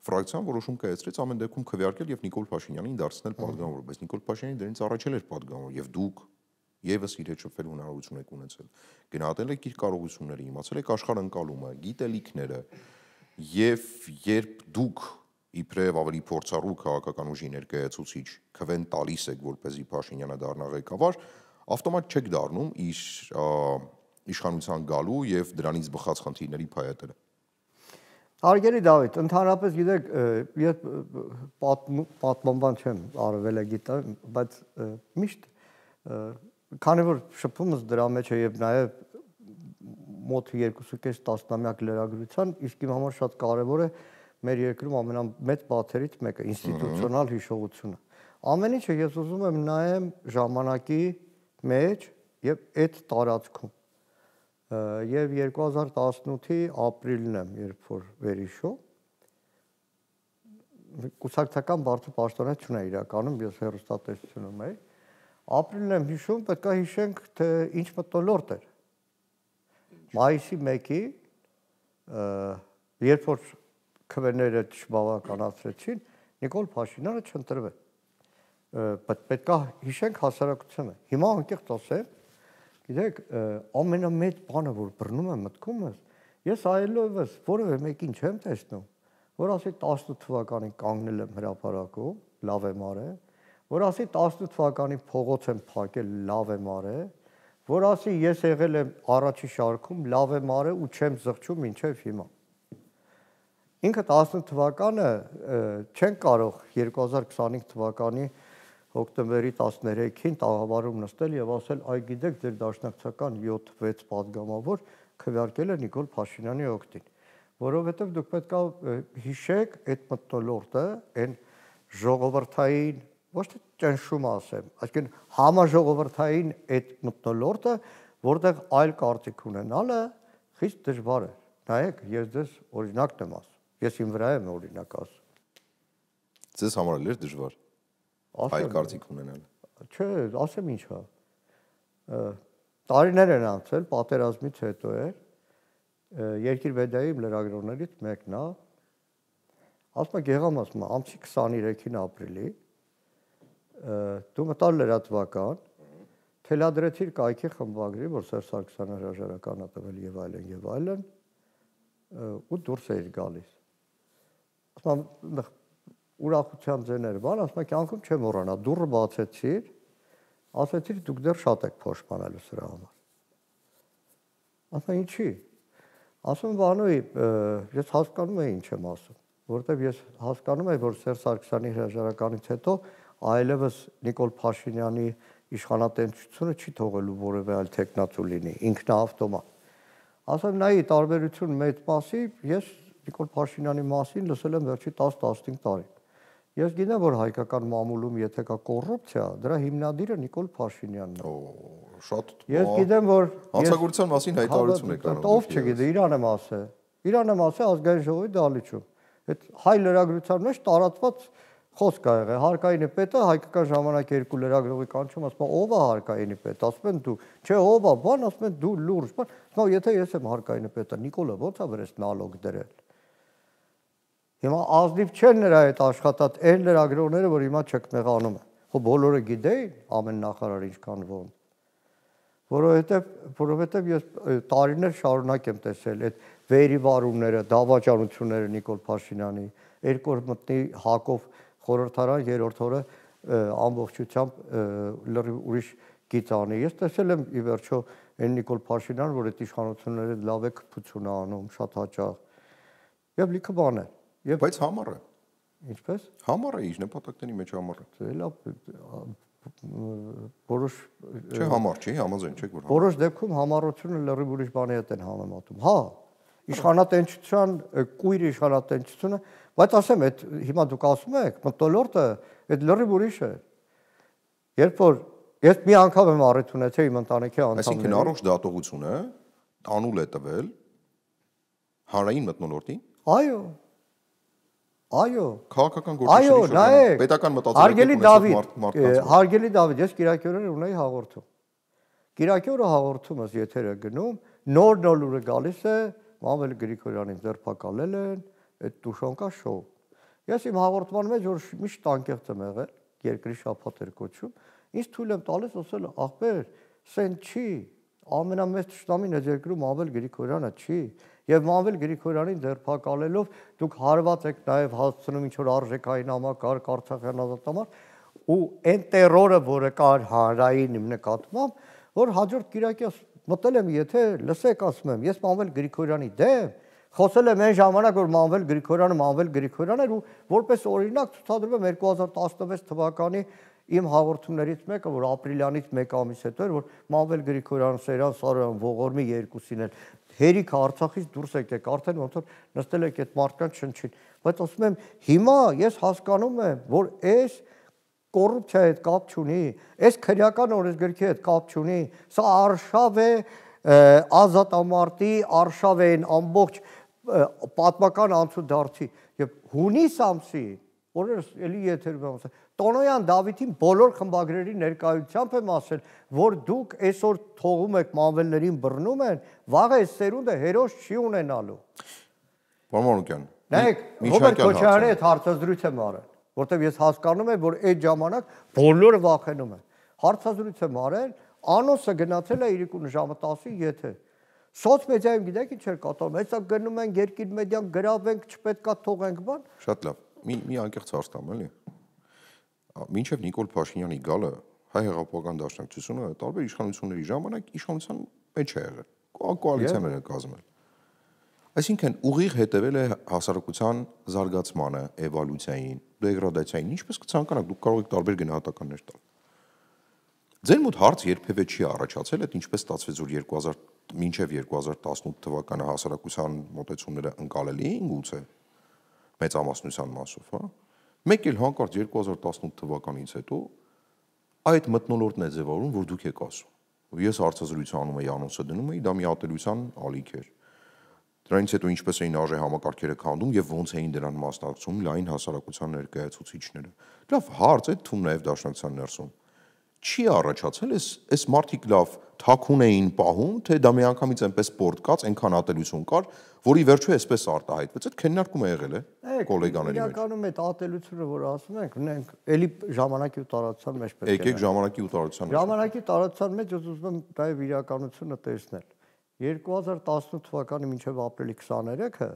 ֆրակցիան որոշում կայացրեց ամեն դեպքում քվեարկել եւ Նիկոլ Փաշինյանին դարձնել պատգամավոր, բայց Նիկոլ Փաշինյանը դրանից առաջ էր պատգամավոր եւ դուք եւս իր հետ շփվելու հնարավորություն եք ունեցել։ Գնահատել եք իր կարողությունները, իմացել եք աշխարհընկալումը, գիտելիքները եւ երբ դուք իբրև ավելի փորձառու քաղաքական ուժի ներկայացուցիչ քվեն տալիս եք, որպեսզի Փաշինյանը դառնա ղեկավար, ավտոմատ չեք դառնում իր իշխանության գալու եւ դրանից բխած խնդիրների փայատերը։ Հարգելի Դավիթ, ընդհանրապես գիտեք, ես պատմաբան չեմ, արվել է գիտեմ, բայց միշտ քանի որ շփումս դրա մեջ է եւ նաեւ մոտ 2.5 տասնամյակ լրագրության, իսկ իմ համար շատ կարեւոր է մեր երկրում ամենամեծ բացերից մեկը ինստիտուցիոնալ հիշողությունը։ Ամեն ինչը ես ուզում եմ նայեմ ժամանակի մեջ եւ այդ տարածքում։ Եվ 2018-ի ապրիլն եմ, երբ որ վերհիշում, կուսակցական բարձր պաշտոնյա չունեի իրականում, ես հեռուստատեսությունում էի։ Ապրիլն եմ հիշում, պետք է հիշենք, թե ինչ մթնոլորտ էր։ Մայիսի 1-ի, երբ որ քվեները չբավականացրեցին, Նիկոլ Փաշինյանը չընտրվեց։ Պետք է հիշենք հասարակությունը։ Հիմա անկեղծ ասեմ, գիտեք, ամենամեծ բանը, որ բռնում եմ մտքումս, ես այլևս որևէ մեկին չեմ տեսնում, որ ասի 18 թվականին կանգնել եմ հրապարակում, լավ եմ արել, որ ասի 18 թվականին փողոց եմ փակել, լավ եմ արել, որ ասի ես եղել եմ առաջի շարքում, լավ եմ արել ու չեմ զղջում մինչև հիմա։ Ինքը 18 թվականը չեն կարող 2025 թվականի հոկտեմբերի 13-ին տաղավարում նստել եւ ասել, այ գիտեք, ձեր դաշնակցական 7-6 падգամավոր քվեարկել է Նիկոլ Փաշինյանի օգտին, որովհետեւ դուք պետք է հիշեք այդ մթնոլորտը, այն ժողովրդային, ոչ թե ճնշում ասեմ, այսինքն համաժողովրդային այդ մթնոլորտը, որտեղ այլ կարծիք ունենալը խիստ դժվար է։ Նայեք, ես ձեզ օրինակն եմ ասում։ Ես իմ վրա եմ օրինակ ասում։ Ձեզ համար էլ էր դժվար այլ կարծիք ունենալը։ Չէ, ասեմ ինչա։ Տարիներ են անցել, պատերազմից հետո էր, Երկիրվեդայի լրագրողներից մեկն է, ասում է Գեղամ, ասում է, ամսի 23-ին ապրիլի, դու մտար լրատվական, թելադրեցիր կայքի խմբագրի, որ Սերժ Սարգսյանը հրաժարական է տվել եւ այլն, ու դուրս էիր գալիս։ Ասում եմ, ուրախության ձեներ բան, ասում եմ, կյանքում չեմ մոռանա, դուռը բացեցիր, ասեցիր դուք դեռ շատ եք փոշմանելու սրա համար։ Ասում եմ, ինչի։ Ասում եմ, բանուի, ես հասկանում եմ ինչ եմ ասում, որովհետև ես հասկանում եմ, որ Սերժ Սարգսյանի հրաժարականից հետո այլևս Նիկոլ Փաշինյանի իշխանատենչությունը չի թողելու որևէ այլ տեխնացու լինի, ինքնաավտոմատ։ Ասեմ նայի տարբերություն մեծ մասի, ես Նիկոլ Փաշինյանի մասին լսել եմ վերջի 10-15 տարի։ Ես գիտեմ, որ հայկական մամուլում եթե կա կոռուպցիա, դրա հիմնադիրը Նիկոլ Փաշինյանն է։ Շատ Ես գիտեմ, որ հանցագործության մասին հայտարարություն եք անում։ Ով չգիտի, Իրանը մասը։ Իրանը մասը ազգային ժողովի դալիճում։ Այդ հայ լրագրության մեջ տարածված խոսք ա եղել, հարկայինի պետը հայկական ժամանակ 2 լրագրողի կանչում, ասում ով է հարկայինի պետ, ասում են դու, չէ ով է, բան, ասում են դու լուրջ, բան, ասում եթե ես եմ հարկայինի պետը, Նիկոլը ո՞նց է վրես նալոգ դրել։ Հիմա ազնիվ չեն նրա այդ աշխատած այն լրագրողները, որ հիմա չկմեղանում են։ Հո բոլորը գիտեին ամեն նախարար ինչքան ոնց։ Որովհետև ես տարիներ շարունակ եմ տեսել այդ վերիվարումները, դավաճանությունները Նիկոլ Փաշինյանի, երկու օր մտնի Հակով խորհրդարան երրորդ օրը ամբողջությամբ լրիվ ուրիշ գիծանի։ Ես տեսել եմ ի վերջո այն Նիկոլ Փաշինյանը, որ այդ իշխանությունները լավ է քփություն անում, շատ հաճախ։ Եվ լիքը բան է։ Բայց համառ է։ Ինչպես։ Համառ է, իր նպատակների մեջ համառ է։ Լավ որոշ Չէ համառ չի, համաձայն չեք որ։ Որոշ դեպքում համառությունը լրիվ ուրիշ բանի հետ են համեմատում։ Հա, իշխանատենչության, կույր իշխանատենչությունը, բայց ասեմ, այդ հիմա դուք ասում եք, մտոլորտը այդ լրիվ ուրիշ է։ Երբ որ ես մի անգամ եմ առիթ ունեցել իմ ընտանիքի անդամներին։ Այսինքն առողջ դատողությունը տանուլ է տվել հանրային մթնոլորտին։ Այո։ Այո։ Քաղաքական գործընկերություն, պետական մտածելակերպ Հարգելի Դավիթ, ես Կիրակի օրը ունեի հաղորդում։ Կիրակի օրը հաղորդումս եթերը գնում, նոր լուրը գալիս է, Մամվել Գրիգորյանին ձերբակալել են, այդ Տուշոնկա շոու։ Ես իմ հաղորդման մեջ որ միշտ անկեղծ եմ եղել, երկրի շաբաթ էր կոչում, ինձ թույլ եմ տալիս ասել, ախպեր, սեն չի, ամենամեծ ճշտամին այդ երկրում Մամվել Գրիգորյանը չի, եւ Մամվել Գրիգորյանին ձերբակալելով դուք հարված եք նաեւ հասցնում ինչ որ արժեքային համակարգ Արցախյան ազատամարտ ու այն տերորը, որը կար հանրային նկատմամբ, որ հաջորդ Կիրակի մտել եմ, եթե լսեք ասում եմ, ես Մամվել Գրիգորյանի դեմ խոսել եմ այն ժամանակ, որ Մամվել Գրիգորյանը էր ու որպես օրինակ ցուցադրում եմ 2016 թվականի իմ հաղորդումներից մեկը, որ ապրիլյանից 1 ամիս հետո էր, որ Մամվել Գրիգորյան, Սերյան Սարոյան, Ողորմի երկուսին էլ հերիք Արցախից դուրս եկեք, արդեն ոնց որ նստել եք այդ մարդկանց շնչին, բայց ասում եմ, հիմա ես հասկանում եմ, որ այս կոռուպցիայի հետ կապ չունի, այս քրեական օրենսգրքի հետ կապ չունի, սա արշավ է ազատամարտի, արշավ է այն ամբողջ պատմական անցուդարձի եւ հունիս ամսի օրերս էլի եթերում եմ ասել Տոնոյան Դավիթին բոլոր խմբագրերի ներկայությամբ եմ ասել, որ դուք այսօր թողում եք մանվելներին բռնում են, վաղ այս սերունդը հերոս չի ունենալու։ Պարոն Մանուկյան, նայեք, Ռոբերտ Քոչարյանի հետ հարցազրույց եմ արել, որտեղ ես հասկանում եմ, որ այդ ժամանակ բոլորը վախենում են։ Հարցազրույց եմ արել, անոնսը գնացել է 2 ժամը 10-ի եթե։ Սոցմեդիայում գիտեք ինչ էր կատարում, հեսա գնում են երկիր մեդիան գրավենք, չպետքա թողենք բան։ Շատ լավ։ Մի անկեղծ հարց տամ, էլի։ Մինչև Նիկոլ Փաշինյանի գալը հայ հեղափոխական դաշնակցությունը տարբեր իշխանությունների ժամանակ իշխանության մեջ է եղել, կոալիցիաներ են կազմել։ Այսինքն ուղիղ հետևել է հասարակության զարգացմանը, էվոլյուցիային, դեգրադացիային, ինչպես կցանկանաք, դուք կարող եք տարբեր գնահատականներ տալ։ Ձեր մոտ հարց երբևէ չի առաջացել, այդ ինչպես ստացվեց, որ մինչև 2018 թվականը հասարակության մոտեցումները ընկալելի էին գուցե մեծամասնության մասով, հա։ Մեկ էլ հանկարծ 2018 թվականից հետո այդ մթնոլորտն է ձևավորում, որ դուք եք ասում։ Ես հարցազրույց անում էի, անոնսը դնում էի, դա մի ատելության ալիք էր։ Դրանից հետո ինչպես էին արժե համակարգերը քանդում եւ ոնց էին դրան մասնակցում լայն հասարակության ներկայացուցիչները։ Լավ, հարց է թվում նաեւ դաշնակցության ներսում։ Չի առաջացել այս մարդիկ լավ թաքուն էին պահում, թե դա միանգամից այնպես պորտկաց, այնքան ատելություն կար, որի վերջո էսպես արտահայտվեց։ Այդ քննարկումը եղել է գոլեգաների մեջ։ Իրականում այդ ատելությունը, որ ասում ենք, ունենք էլի ժամանակի ու տարածության մեջ պետք է։ Եկեք ժամանակի ու տարածության մեջ։ Ժամանակի տարածության մեջ ես ուզում եմ նաև իրականությունը տեսնել։ 2018 թվականի մինչև ապրիլի 23-ը,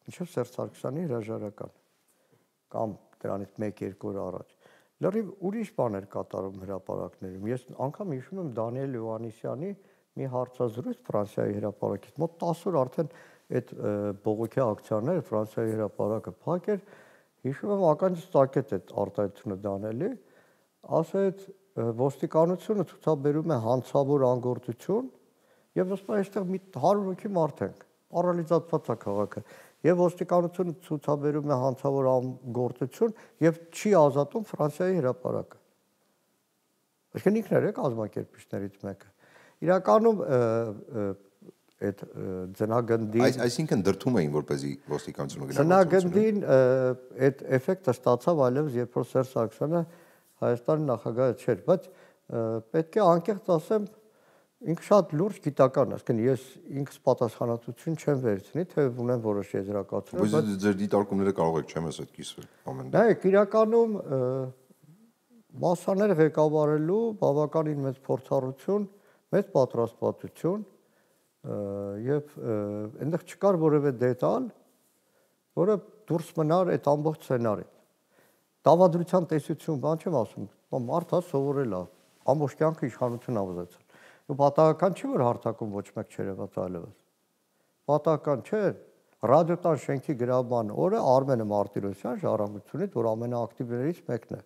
մինչև Սերժ Սարգսյանի հրաժարական կամ դրանից 1-2 օր առաջ լրիվ ուրիշ բաներ կատարում հրապարակներում։ Ես անգամ հիշում եմ Դանիել Հովհաննիսյանի մի հարցազրույց Ֆրանսիայի հրապարակից։ Մոտ 10 օր արդեն այդ բողոքի ակցիաները Ֆրանսիայի հրապարակը փակ էր։ Հիշում եմ ականջս ծակեց այդ արտահայտությունը Դանիելի, ասեց ոստիկանությունը ցուցաբերում է հանցավոր անգործություն եւ ըստ այստեղ մի 100 հոգի մարդ ենք, պարալիզացված է քաղաքը, եւ ոստիկանությունը ցուցաբերում է հանցավոր անգործություն եւ չի ազատում Ֆրանսիայի հրապարակը։ Այսինքն ինքն է կազմակերպիչներից մեկը։ Իրականում այդ ձնագնդին այսինքն դրթում էին որպեսզի ոստիկանությունը գնա ձնագնդին այդ էֆեկտը ստացավ այլևս երբ որ Սերժ Սարգսյանը Հայաստանի նախագահը չէր, բայց պետք է անկեղծ ասեմ ինքը շատ լուրջ գիտական է, ասկն ես ինքս պատասխանատվություն չեմ վերցնի, թե ունեմ որոշ եզրակացություն, բայց ձեր դիտարկումները կարող եք չեմ ասել կիսվել ամեն դեպքում։ Նայեք, իրականում մասաներ ղեկավարելու բավականին մեծ փորձառություն, մեծ պատրաստվածություն եւ այնտեղ չկար որևէ դետալ, որը դուրս մնար այդ ամբողջ սցենարից։ Դավադրության տեսություն, բան չեմ ասում, մարդը սովորել է, ամբողջ կյանքը իշխանություն ավազեցել։ Ու պատահական չի որ հարթակում ոչ մեկ չերևաց այլևս։ Պատահական չէ, ռադիոտան շենքի գրաբան օրը Արմենը Մարտիրոսյան ժառանգությունից, որ ամենաակտիվներից մեկն է։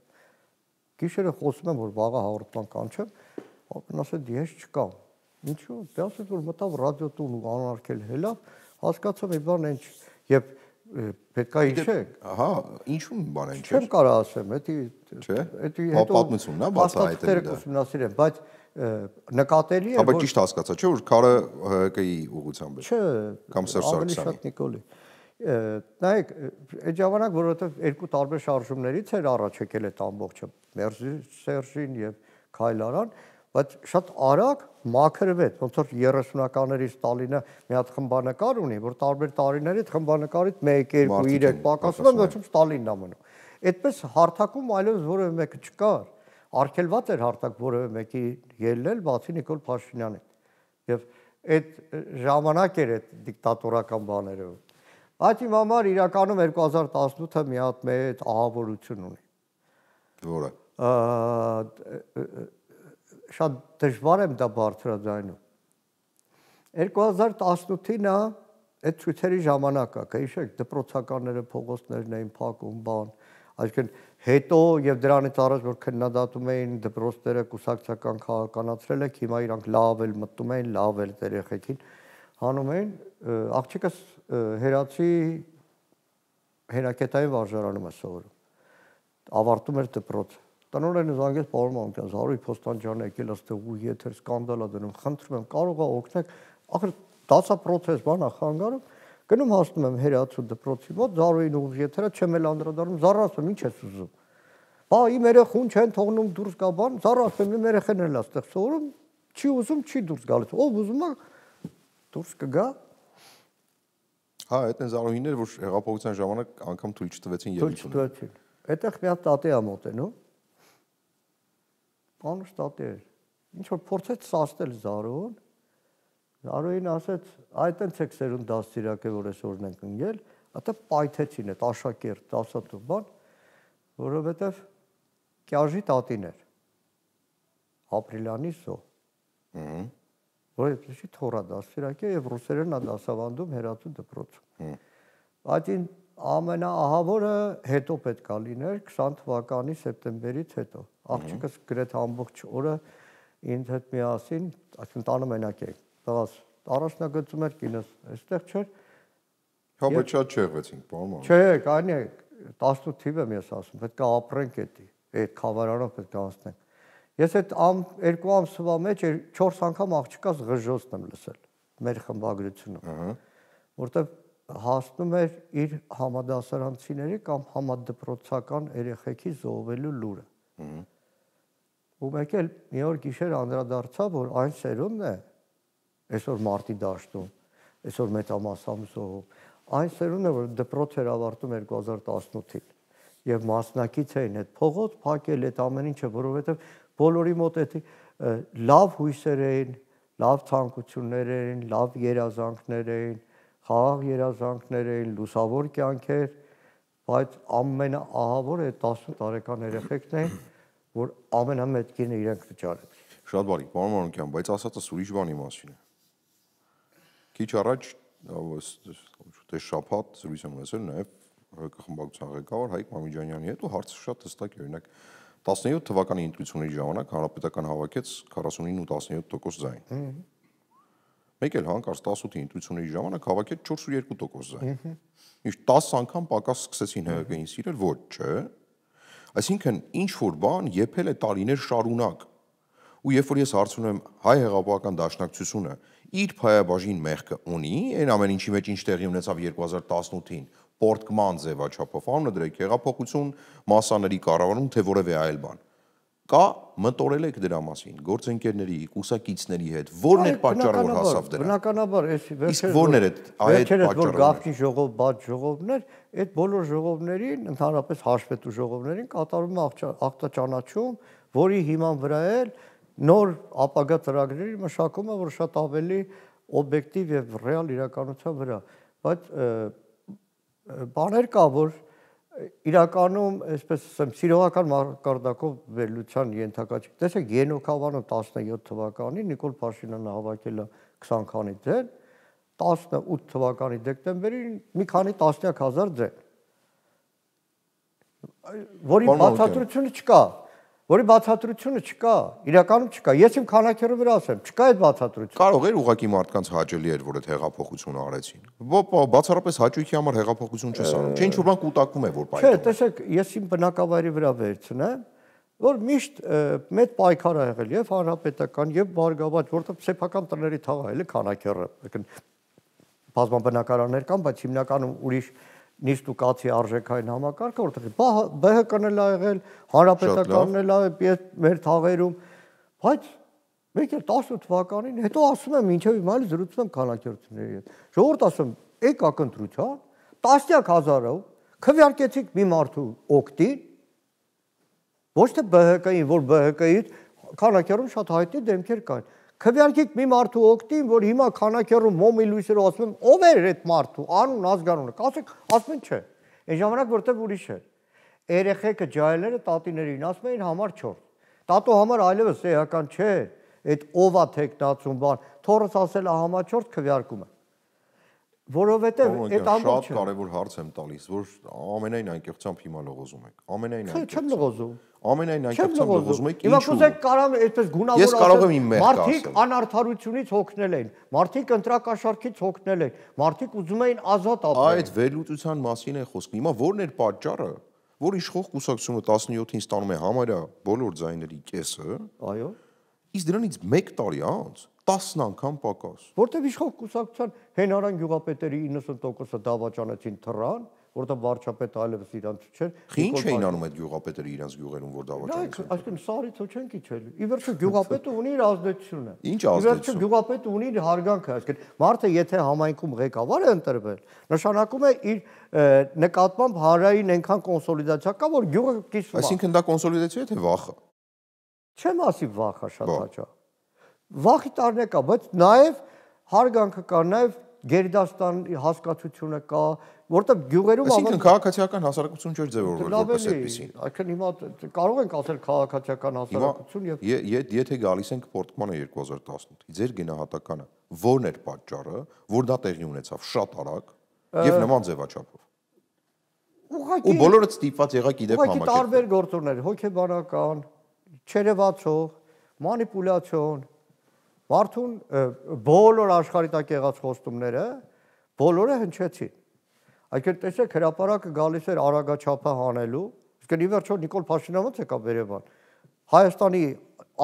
Գիշերը խոսում եմ, որ վաղը հաղորդման կանչեմ, ասել ես չկամ։ Ինչու՞, դասես որ մտավ ռադիոտուն ու անարգել հելավ, հասկացա մի բան ինչ եւ պետքա հիշեք։ Ահա, ինչու՞ բան են չէ։ Չեմ կարող ասեմ, էդի հետո պատմությունն է բացահայտել դա։ Ուսումնասիրեմ, բայց նկատելի է, որ ճիշտ հասկացա, չէ՞ որ քարը ՀԿ-ի ուղղությամբ է։ Չէ, կամ Սերժ Սարգսյանի։ Շատ Նիկոլի։ Նայեք, այդ ժամանակ որովհետեւ երկու տարբեր շարժումներից էր առաջ եկել այդ ամբողջը, Մերժի Սերժին եւ Քայլարան, բայց շատ արագ մաքրվեց, ոնց որ 30-ականների Ստալինը մի հատ խմբանկար ունի, որ տարբեր տարիներից խմբանկարից 1, 2, 3 պակասում են, ոչ Ստալինն է մնում։ Այդպես հարթակում այլևս որևէ մեկը չկար։ Արգելված էր հարթակ որևէ մեկի ելնել, բացի Նիկոլ Փաշինյանի։ Եվ այդ ժամանակ էր այդ դիկտատորական բաները։ Բայց իմ համար իրականում 2018-ը մի հատ մեծ ահավորություն ունի։ Որը։ Շատ դժվար եմ դա բարձրաձայնում։ 2018-ին այդ ցույցերի ժամանակը, հիշեք, դպրոցականները փողոցներն էին փակում, բան, այսինքն հետո եւ դրանից առաջ որ քննադատում էին դպրոցները կուսակցական քաղաքականացրել եք, հիմա իրանք լավ էլ մտնում էին, լավ էլ երեխեքին հանում էին, աղջիկս հերացի հենակետային վարժարանում է սովորում։ Ավարտում էր դպրոցը։ Տնօրենը զանգեց պարոն Մամիկյան, Զարուհի Փոստանջանը եկել այստեղ ու եթեր սկանդալ է դնում, խնդրում եմ, կարող է օգնեք, ախր դասա պրոցես բան է խանգարում, գնում հասնում եմ հերացու դպրոցի մոտ, Զարուհին ուղիղ եթերը չեմ էլ անդրադառնում, Զարասում ինչ ես ուզում։ Բա իմ երեխուն չեն թողնում դուրս գա բան, Զարասում իմ երեխեն էլ այստեղ սովորում, չի ուզում, չի դուրս գալիս, ով ուզում է դուրս կգա։ Հա, այդ են Զարուհիներ, որ հեղափոխության ժամանակ անգամ թույլ չտվեցին ելույթ ունենալ։ Այդտեղ մի հատ տատի է մոտենում։ Անուշ տատի էր։ Ինչ որ փորձեց սաստել Զարուհուն։ Զարուհին ասեց, այդ այնց եք սերուն դաստիարակը, որ այսօրն ենք ընկել, այդտեղ պայթեցին այդ աշակերտ, դասատու բան, որովհետև կյաժի տատին էր։ Ապրիլյանի զո։ Որ այդպեսի թորա դաստիարակը եւ ռուսերենն է դասավանդում հերացու դպրոցում։ Բայց ամենաահավորը հետո պետք է լիներ 20 թվականի սեպտեմբերից հետո։ Աղջիկս գրեթե ամբողջ օրը ինձ հետ միասին, այսինքն տանը մենակ էի։ Տղաս առաջնագծում էր կինս, այստեղ չէր։ Հա, բայց շատ չեղվեցինք, պարոն։ Չէ, կանի է 18 թիվ եմ ես ասում, պետք է ապրենք այդ խավարանով պետք է անցնենք։ Ես այդ 2 ամսվա մեջ 4 անգամ աղջիկաս ղժոցն եմ լսել մեր խմբագրությունում։ Որտեվ հասնում էր իր համադասարանցիների կամ համադպրոցական երեխեքի զոհվելու լուրը։ Ու մեկ էլ մի օր գիշեր անդրադարձա, որ այն սերունդն է, այսօր մարտի դաշտում, այսօր մեծամասամբ զոհում, այն սերունդն է, որ դպրոց էր ավարտում 2018-ին եւ մասնակից էին այդ փողոց փակել այդ ամեն ինչը, որովհետեւ բոլորի մոտ այդ լավ հույսեր էին, լավ ցանկություններ էին, լավ երազանքներ էին, խաղաղ երազանքներ էին, լուսավոր կյանքեր, բայց ամենաահավորը այդ 18 տարեկան երեխեքն էին, որ ամենամեծ գինը իրենք վճարեցին։ Շատ բարի, պարոն Մանուկյան, բայց ասածս ուրիշ բանի մասին է։ Քիչ առաջ դե շաբաթ զրույց եմ ունեցել նաև ՀԿ խմբակցության ղեկավար Հայկ Մամիջանյանի հետ ու հարցը շատ հստակ է, օրինակ 17 թվականի ընտրությունների ժամանակ հանրապետական հավաքեց 49.17% ձայն։ Մեկ էլ հանկարծ 18-ի ընտրությունների ժամանակ հավաքեց 4.2% ձայն։ Ինչ 10 անգամ պակաս սկսեցին ՀՀԿ-ին սիրել, ոչ, չէ։ Այսինքն ինչ որ բան եփել է տարիներ շարունակ։ Ու երբ որ ես հարցնում եմ հայ հեղափոխական դաշնակցությունը իր փայաբաժին մեղքը ունի, այն ամեն ինչի մեջ ինչ տեղի ունեցավ 2018-ին, պորտկման ձևաչափով, անունը դրեք հեղափոխություն, մասաների կառավարում, թե որևէ այլ բան։ Կա մտորել եք դրա մասին, գործընկերների, կուսակիցների հետ, որն է պատճառը, որ հասավ դրան։ Բնականաբար, իսկ որն էր այդ որ գաղտնի ժողով, բաց ժողովներ, այդ բոլոր ժողովներին, ընդհանրապես հաշվետու ժողովներին կատարում ախտաճանաչում, որի հիման վրա էլ նոր ապագա ծրագրերի մշակումը, որ շատ ավելի օբյեկտիվ եւ ռեալ իրականության վրա, բայց բաներ կա, որ իրականում, այսպես ասեմ, սիրողական մակարդակով վերլուծության ենթակա չի։ Տեսեք, Ենոքավանը 17 թվականին Նիկոլ Փաշինյանը հավաքել է 20 քանի ձեն, 18 թվականի դեկտեմբերին մի քանի տասնյակ հազար ձեն։ Որի բացատրությունը չկա, իրականում չկա։ Ես իմ քանակերը վրա ասեմ, չկա այդ բացատրությունը։ Կարող էր ուղղակի մարդկանց հաճելի էր, որ այդ հեղափոխությունը արեցին։ Բացառապես հաճույքի համար հեղափոխություն չես անում։ Չէ, ինչ որ բան կուտակվում է, որ պայքարում։ Չէ, տեսեք, ես իմ բնակավայրի վրա վերցնեմ, որ միշտ մեծ պայքար ա եղել եւ հանրապետական եւ բարգավաճ, որտեղ սեփական տների թաղ ա եղել քանակերը, բազմաբնակարաններ կան, բայց հիմնականում ուրիշ նիստ ու կացի արժեքային համակարգը, որտեղ ԲՀԿ-ն էլ ա եղել, հանրապետականն էլ ա մեր թաղերում, բայց մեկ էլ 18 թվականին, հետո ասում եմ, ինչեւ իմ այլ զրուցում եմ քանակերությունների հետ։ Ժողովուրդ ասում, եկաք ընտրության, տասնյակ հազարով քվեարկեցիք մի մարդու օգտին, ոչ թե ԲՀԿ-ին, որ ԲՀԿ-ից քանակերում շատ հայտնի դեմքեր կային։ Քվեարկեք մի մարդու օգտին, որ հիմա քանակերում մոմի լույսերով ասում եմ, ով էր այդ մարդու, անուն, ազգանունը, ասեք, ասում են չէ։ Այն ժամանակ որտեղ ուրիշ էր։ Երեխեքը ջահելները տատիներին ասում էին համար 4։ Տատու համար այլևս էական չէ, այդ ովա տեխնացում բան, թորս ասել է համար 4 քվեարկում է։ Որովհետև այդ ամբողջ շատ կարևոր հարց եմ տալիս, որ ամենայն անկեղծությամբ հիմա լողոզում եք։ Ամենայն անկեղծությամբ։ Չեմ լողոզում։ Ամենայն անկեղծությամբ լողոզում եք։ Հիմա կուզեք կարամ այդպես գունավոր Ես կարող եմ իմ մեղքը ասել։ Մարդիկ անարդարությունից հոգնել են, մարդիկ ընտրակաշառքից հոգնել են, մարդիկ ուզում էին ազատ ապրել։ Այդ վերլուծության մասին է խոսքը։ Հիմա ո՞րն էր պատճառը, որ իշխող կուսակցությունը 17-ին ստանում է համարյա բոլոր ձայների կեսը։ Այո։ Իսկ դրանից 1 տարի անց 10 անգամ պակաս։ Որտեւ իշխող կուսակցության հենարան գյուղապետերի 90%-ը դավաճանեցին թռան, որտեղ վարչապետը այլևս իրանց չէր։ Ինչ էին անում այդ գյուղապետերը իրենց գյուղերում, որ դավաճանեցին։ Այսինքն սարից ու չեն քիչել։ Ի վերջո գյուղապետը ունի իր ազդեցությունը։ Ինչ Ի վերջո ազդեցություն։ գյուղապետը ունի իր հարգանքը, այսինքն մարդը եթե համայնքում ղեկավար է ընտրվել, նշանակում է իր նկատմամբ հանրային այնքան կոնսոլիդացիա կա, որ գյուղը կիսվում է։ Այսինքն դա կոնսոլիդացիա է թե վախը։ Չեմ ասի վախը շատ հաճախ։ Վախի տարն է կա, բայց նաև հարգանքը կա, նաև Գերդաստանի հասկացությունը կա, որտեղ գյուղերում Այսինքն քաղաքացիական հասարակություն չէր ձևավորվել որպես այդպեսին։ Այսինքն հիմա կարող ենք ասել քաղաքացիական հասարակություն եւ եթե գալիս ենք պորտկմանը 2018-ի, ձեր գնահատականը ո՞րն էր պատճառը, որ դա տեղի ունեցավ շատ արագ եւ նման ձևաչափով։ Ու բոլորը ստիպված եղաք իդեպ համակերպել։ Ուղղակի տարբեր գործոններ, հոգեբանական, չերևացող, մանիպուլյացիոն, մարդուն բոլոր աշխարհի տակ եղած խոստումները բոլորը հնչեցին։ Այսինքն տեսեք հրապարակը գալիս էր արագաչափը հանելու, իսկ ի վերջո Նիկոլ Փաշինյանը եկավ Երևան։ Հայաստանի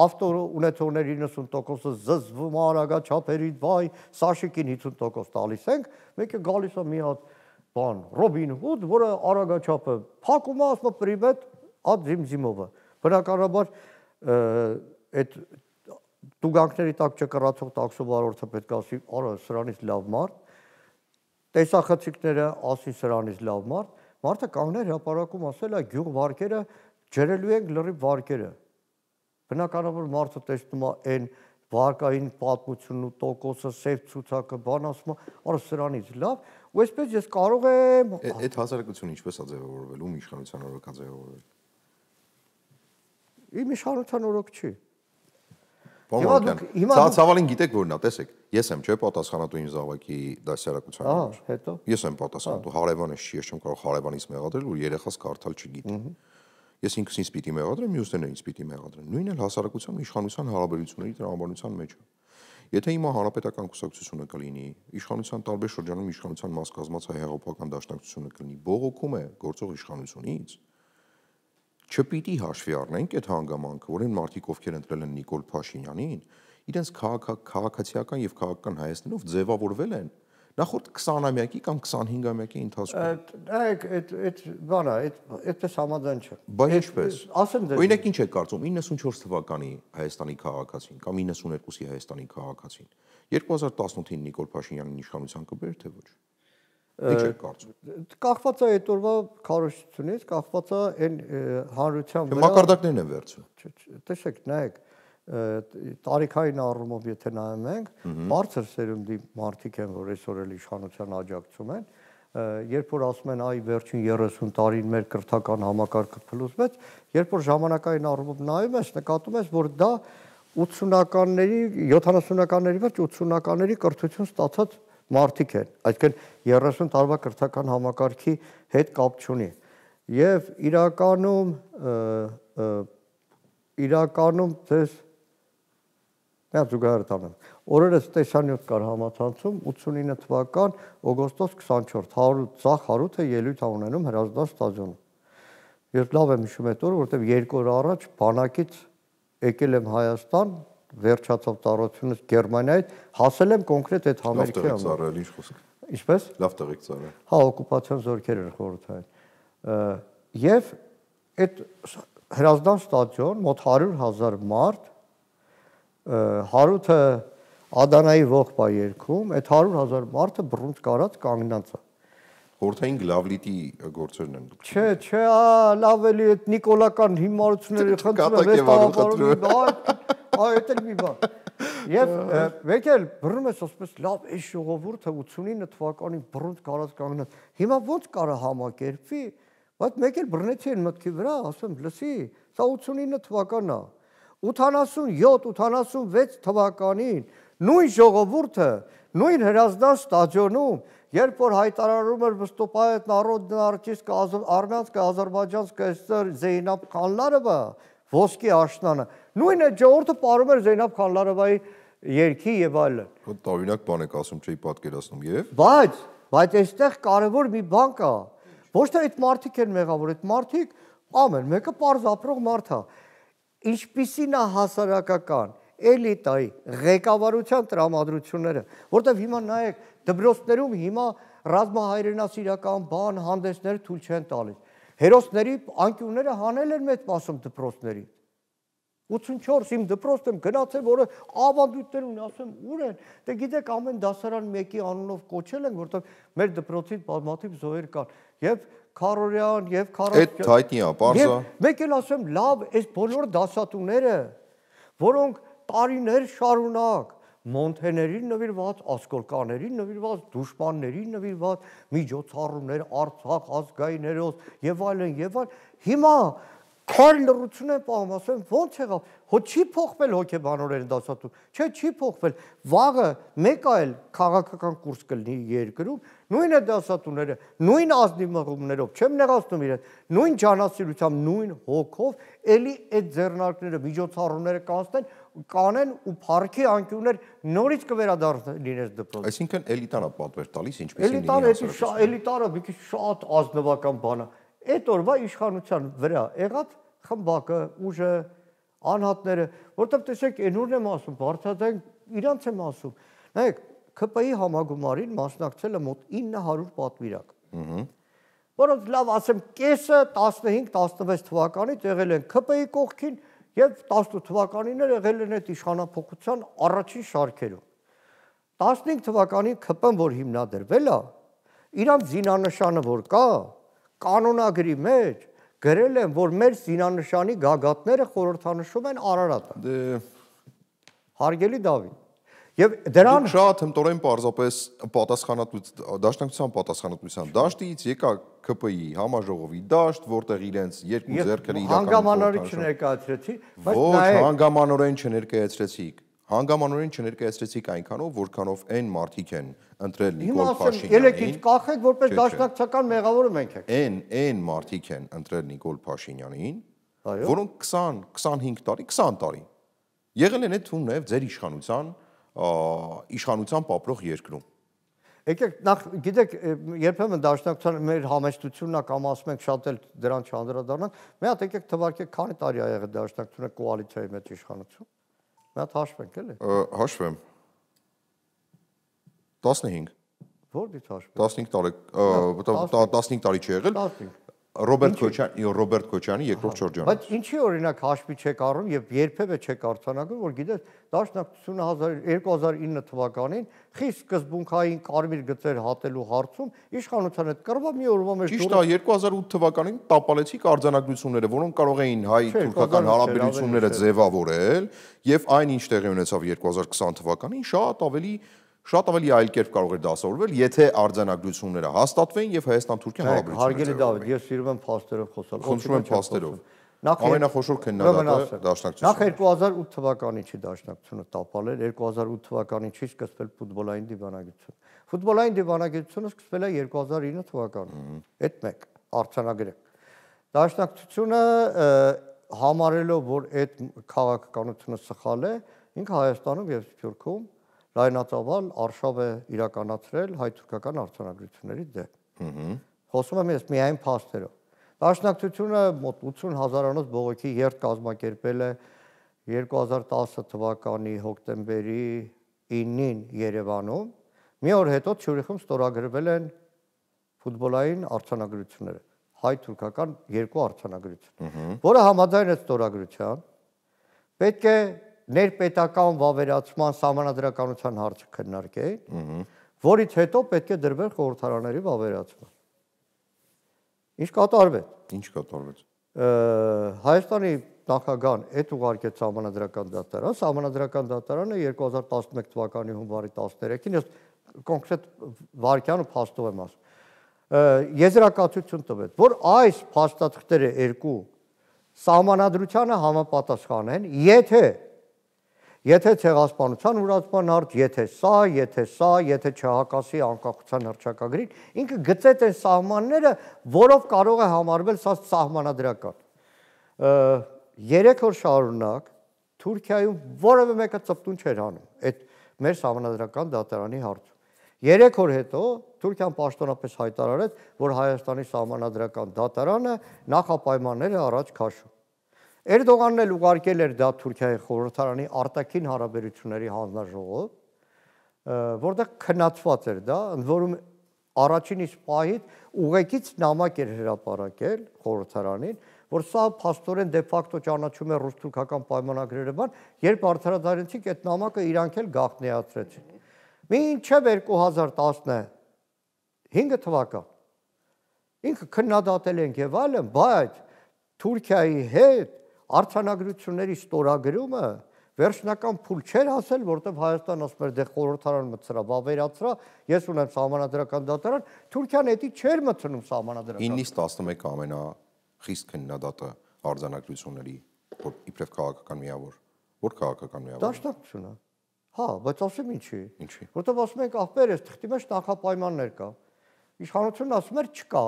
ավտո ունեցողների 90%-ը զզվում արագաչափերից, վայ, Սաշիկին 50% տալիս ենք, մեկը գալիս է մի հատ բան, Ռոբին Հուդ, որը արագաչափը փակում է, ասում է պրիվետ ad zim-zimova։ Բնականաբար այդ տուգանքների տակ չկռացող տաքսովարորդը պետք է ասի, արա սրանից լավ մարդ, տեսախցիկները ասի սրանից լավ մարդ, մարդը կանգներ հրապարակում ասել է գյուղ վարկերը ջրելու ենք լրիվ վարկերը։ Բնականաբար մարդը տեսնում է այն վարկային պատմությունն ու տոկոսը, սև ցուցակը, բան ասում է, արա սրանից լավ, ու այսպես ես կարող եմ Այդ հասարակությունը ինչպես է ձևավորվել, ում իշխանության օրոք է ձևավորվել։ Իմ իշխանության օրոք չի։ Ցավալին գիտեք որն է, տեսեք, ես եմ չէ պատասխանատու իմ զավակի դասյարակության համար։ Հետո Ես եմ պատասխանատու, հարևանս չի, ես չեմ կարող հարևանից մեղադրել, որ երեխաս կարդալ չգիտի։ Ես ինքս ինձ պիտի մեղադրեմ, մյուսներն ինձ պիտի մեղադրեն։ Նույնն էլ հասարակության իշխանության հարաբերությունների տրամաբանության մեջ է։ Եթե հիմա հանրապետական կուսակցությունը կլինի, իշխանության տարբեր շրջանում իշխանության մաս կազմած հայ հեղափոխական դաշնակցությունը կլինի, բողոքում է գործող իշխանությունից, չպիտի հաշվի առնենք այդ հանգամանքը, որ այն մարդիկ, ովքեր ընտրել են Նիկոլ Փաշինյանին, իրենց քաղաքացիական եւ քաղաքական հայացքներով ձևավորվել են նախորդ 20-ամյակի կամ 25-ամյակի ընթացքում։ Այդ բանը, այդպես համաձայն չեմ։ Բայց ինչպես։ Ասեմ դե։ Օրինակ ինչ եք կարծում 94 թվականի Հայաստանի քաղաքացին կամ 92-ի Հայաստանի քաղաքացին 2018-ին Նիկոլ Փաշինյանին իշխանության կբեր թե ոչ։ Ինչ եք կարծում։ Կախված է այդ օրվա քարոզությունից, կախված է այն հանրության վրա։ Մակարդակներն են վերցում։ Տեսեք, նայեք, տարիքային առումով եթե նայում ենք, բարձր սերունդի մարդիկ են, որ այսօր էլ իշխանության աջակցում են, երբ որ ասում են այ վերջին 30 տարին մեր կրթական համակարգը փլուզվեց, երբ որ ժամանակային առումով նայում ես, նկատում ես, որ դա 80-ականների, 70-ականների վերջ 80-ականների կրթություն ստացած մարդիկ են, այսինքն 30 տարվա կրթական համակարգի հետ կապ չունի։ Եվ իրականում ձեզ Նա զուգահեռ տանեմ։ Օրերս տեսանյութ կար համացանցում 89 թվական օգոստոս 24 Ձախ Հարութը ելույթ ունենում Հրազդան ստադիոնում։ Ես լավ եմ հիշում այդ օրը, որովհետև 2 օր առաջ բանակից եկել եմ Հայաստան, վերջացավ տարածությունից Գերմանիայից, հասել եմ կոնկրետ այդ համերգի համար։ Ինչ խոսք։ Ինչպես։ Լավ տղեկ ծառայ։ Հա, օկուպացիոն զորքեր էր խորհրդային։ Եվ այդ Հրազդան ստադիոն մոտ 100,000 մարդ Հարութը Ադանայի ողբ է երգում, այդ 100,000 մարդը բռունց կարած կանգնած է։ Խորհրդային գլավլիտի գործերն են։ Չէ, լավ էլի այդ նիկոլական հիմարությունները խնդրում եմ, այդ էլ մի բան։ Եվ մեկ էլ բռնում ես ասում ես, լավ, այս ժողովուրդը 89 թվականին բռունց կարած կանգնած։ Հիմա ո՞նց կարա համակերպվի, բայց մեկ էլ բռնեցի այն մտքի վրա, ասում, լսի, սա 89 թվականն է։ 87-86 թվականին նույն ժողովուրդը, նույն Հրազդան ստադիոնում, երբ որ հայտարարում էր «Վստոպայետ Նարոդնա արտիստկա Արմյանսկա Ադրբեջանսկա ՍՍՍР Զեյնաբ Խանլարովա» ոսկի աշնանը, նույն այդ ժողովուրդը պարում էր Զեյնաբ Խանլարովայի երգի եւ այլն։ Ոտ տարօրինակ բան եք ասում, չէի պատկերացնում եւ։ Բայց այստեղ կարևոր մի բան կա։ Ոչ թե այդ մարդիկ են մեղավոր, այդ մարդիկ ամեն մեկը պարզ ապրող մարդ է։ Ինչպիսին է հասարակական էլիտայի ղեկավարության տրամադրությունները, որտեղ հիմա նայեք դպրոցներում հիմա ռազմահայրենասիրական բան հանդեսներ թույլ չեն տալիս։ Հերոսների անկյունները հանել են մեծ մասում դպրոցների։ 84 իմ դպրոցն եմ գնացել, որը ավանդույթներ ունի, ասեմ, ուր են։ Դե գիտեք, ամեն դասարան մեկի անունով կոչել են, որտեղ մեր դպրոցից բազմաթիվ զոհեր կան։ Եվ Քարորյան եւ Այդ հայտնի է, պարզ է։ Մեկ էլ ասեմ, լավ, այս բոլոր դասատուները, որոնք տարիներ շարունակ Մոնթեներին նվիրված, ասկոլկաներին նվիրված, դուշմաններին նվիրված, միջոցառումներ, Արցախ ազգային հերոս եւ այլն, հիմա քար լռություն է պահում, ասեմ, ո՞նց եղավ, հո չի փոխվել հոգեբանորեն դասատու, չի փոխվել, վաղը մեկ այլ քաղաքական կուրս կլինի երկրում, նույն է դասատուները, նույն ազնիվ մղումներով, չեմ նեղացնում իրեն, նույն ջանասիրությամբ, նույն հոգով, էլի այդ ձեռնարկները, միջոցառումները կանեն ու փառքի անկյուններ նորից կվերադառնան իրենց դպրոց։ Այսինքն էլիտան է պատվեր տալիս, ինչպես էլիտարը մի քիչ շատ ազնվական բան է։ Այդ օրվա իշխանության վրա եղած խմբակը, ուժը, անհատները, որտեղ տեսեք, այնուրն եմ ասում, բարձրաձայն իրանց եմ ասում։ Նայեք, ՔՊ-ի համագումարին մասնակցել է մոտ 900 պատվիրակ։ Որոնց լավ ասեմ, կեսը 15-16 թվականից եղել են ՔՊ-ի կողքին եւ 18 թվականին եղել են այդ իշխանափոխության առաջին շարքերում։ 15 թվականին ՔՊ-ն, որ հիմնադրվել է, իրանց զինանշանը որ կա, կանոնագրի մեջ գրել են, որ մեր զինանշանի գագաթները խորհրդանշում են Արարատը։ Հարգելի Դավիթ, եւ դրան շատ հմտորեն պարզապես դաշնակցության պատասխանատվության դաշտից եկա ՔՊ-ի համաժողովի դաշտ, որտեղ իրենց երկու ձեռքերը իրականորեն հանգամանորեն չներկայացրեցի, բայց նայեք հանգամանորեն չներկայացրեցիք։ Հանգամանորեն չներկայացրեցիք այնքանով, որքանով այն մարդիկ են ընտրել Նիկոլ Հիմա Փաշինյանին։ ելեք ինձ կախեք, որպես դաշնակցական մեղավորը մենք ենք։ Այն մարդիկ են ընտրել Նիկոլ Փաշինյանին, Այո։ որոնք 20-25 տարի, 20 տարի եղել են այդ ու նաև ձեր իշխանության պապրող երկրում։ Եկեք նախ գիտեք երբեմն դաշնակցության մեր համեստությունն է կամ ասում ենք շատ էլ դրան չանդրադառնանք, մի հատ եկեք թվարկեք քանի տարի ա եղել դաշնակցությունը կոալիցիայի մեջ իշխանություն։ Մի հատ հաշվենք էլի։ Հաշվեմ 15 Որից հաշվենք։ 15 տարի չի եղել։ 15 Ռոբերտ Քոչյանի երկրորդ շրջանը։ Բայց ինչի օրինակ հաշվի չեք առնում եւ երբևէ չեք արձանագրում, որ գիտես դաշնակցությունը 2009 թվականին խիստ սկզբունքային կարմիր գծեր հատելու հարցում իշխանության հետ կռվա մի օրվա մեջ Ճիշտ է 2008 թվականին տապալեցիք արձանագրությունները, որոնք կարող էին հայ-թուրքական հարաբերությունները ձևավորել եւ այն ինչ տեղի ունեցավ 2020 թվականին շատ ավելի այլ կերպ կարող էր դասավորվել, եթե արձանագրությունները հաստատվեին եւ Հայաստան-Թուրքիա հարաբերությունները։ Հարգելի Դավիթ, ես սիրում եմ փաստերով խոսալ։ Խնդրում եմ փաստերով։ Ամենախոշոր քննադատը դաշնակցությունն։ Նախ 2008 թվականին չի դաշնակցությունը տապալել, 2008 թվականին չի սկսվել ֆուտբոլային դիվանագիտություն։ Ֆուտբոլային դիվանագիտությունը սկսվել է 2009 թվականին։ Այդ մեկ արձանագրեք։ Դաշնակցությունը համարելով, որ այդ քաղաքականությունը սխալ է, ինքը Հայաստանում եւ Սփյուռքում լայնածավալ արշավ է իրականացրել հայ-թուրքական արձանագրությունների դեմ։ Խոսում եմ ես միայն փաստերով։ Դաշնակցությունը մոտ 80,000-անոց բողոքի երթ կազմակերպել է 2010 թվականի հոկտեմբերի 9-ին Երևանում։ Մի օր հետո Ցյուրիխում ստորագրվել են ֆուտբոլային արձանագրությունները, հայ-թուրքական երկու արձանագրություն, որը համաձայն այդ ստորագրության պետք է ներպետական վավերացման սահմանադրականության հարցը քննարկել, որից հետո պետք է դրվեր խորհրդարանների վավերացման։ Ինչ կատարվեց։ Ինչ կատարվեց։ Հայաստանի նախագահան այդ ուղարկեց սահմանադրական դատարան, սահմանադրական դատարանը 2011 թվականի հունվարի 13-ին ես կոնկրետ վարքյան ու փաստով եմ ասում։ Եզրակացություն տվեց, որ այս փաստաթղթերը երկու սահմանադրությանը համապատասխան են, եթե ցեղասպանության ուրացման հարց, եթե չհակասի անկախության հռչակագրին, ինքը գծեց այն սահմանները, որով կարող է համարվել սա սահմանադրական։ 3 օր շարունակ Թուրքիայում որևէ մեկը ծպտուն չէր անում այդ մեր սահմանադրական դատարանի հարցում։ 3 օր հետո Թուրքիան պաշտոնապես հայտարարեց, որ Հայաստանի սահմանադրական դատարանը նախապայմանները առաջ քաշում։ Էրդողանն էլ ուղարկել էր դա Թուրքիայի խորհրդարանի արտաքին հարաբերությունների հանձնաժողով, որտեղ քննածված էր դա, ընդ որում առաջին իսկ պահից ուղեկից նամակ էր հրապարակել խորհրդարանին, որ սա փաստորեն դե ֆակտո ճանաչում է ռուս-թուրքական պայմանագրերը բան, երբ արդարադարձիկ այդ նամակը իրանք էլ գաղտնիացրեցին։ Մինչև 2015 թվական ինքը քննադատել ենք եւ այլն, բայց Թուրքիայի հետ արձանագրությունների ստորագրումը վերջնական փուլ չէր հասել, որտեղ Հայաստան ասում էր դե խորհրդարան մտցրա, վավերացրա, ես ունեմ սահմանադրական դատարան, Թուրքիան էդի չէր մտցնում սահմանադրական։ 9-ից 11 ամենախիստ քննադատը արձանագրությունների, որ իբրև քաղաքական միավոր, որ քաղաքական միավոր։ Դաշնակցությունը։ Հա, բայց ասեմ ինչի։ Ինչի։ Որտեղ ասում ենք ախպեր, այս թղթի մեջ նախապայմաններ կա։ Իշխանությունն ասում էր չկա։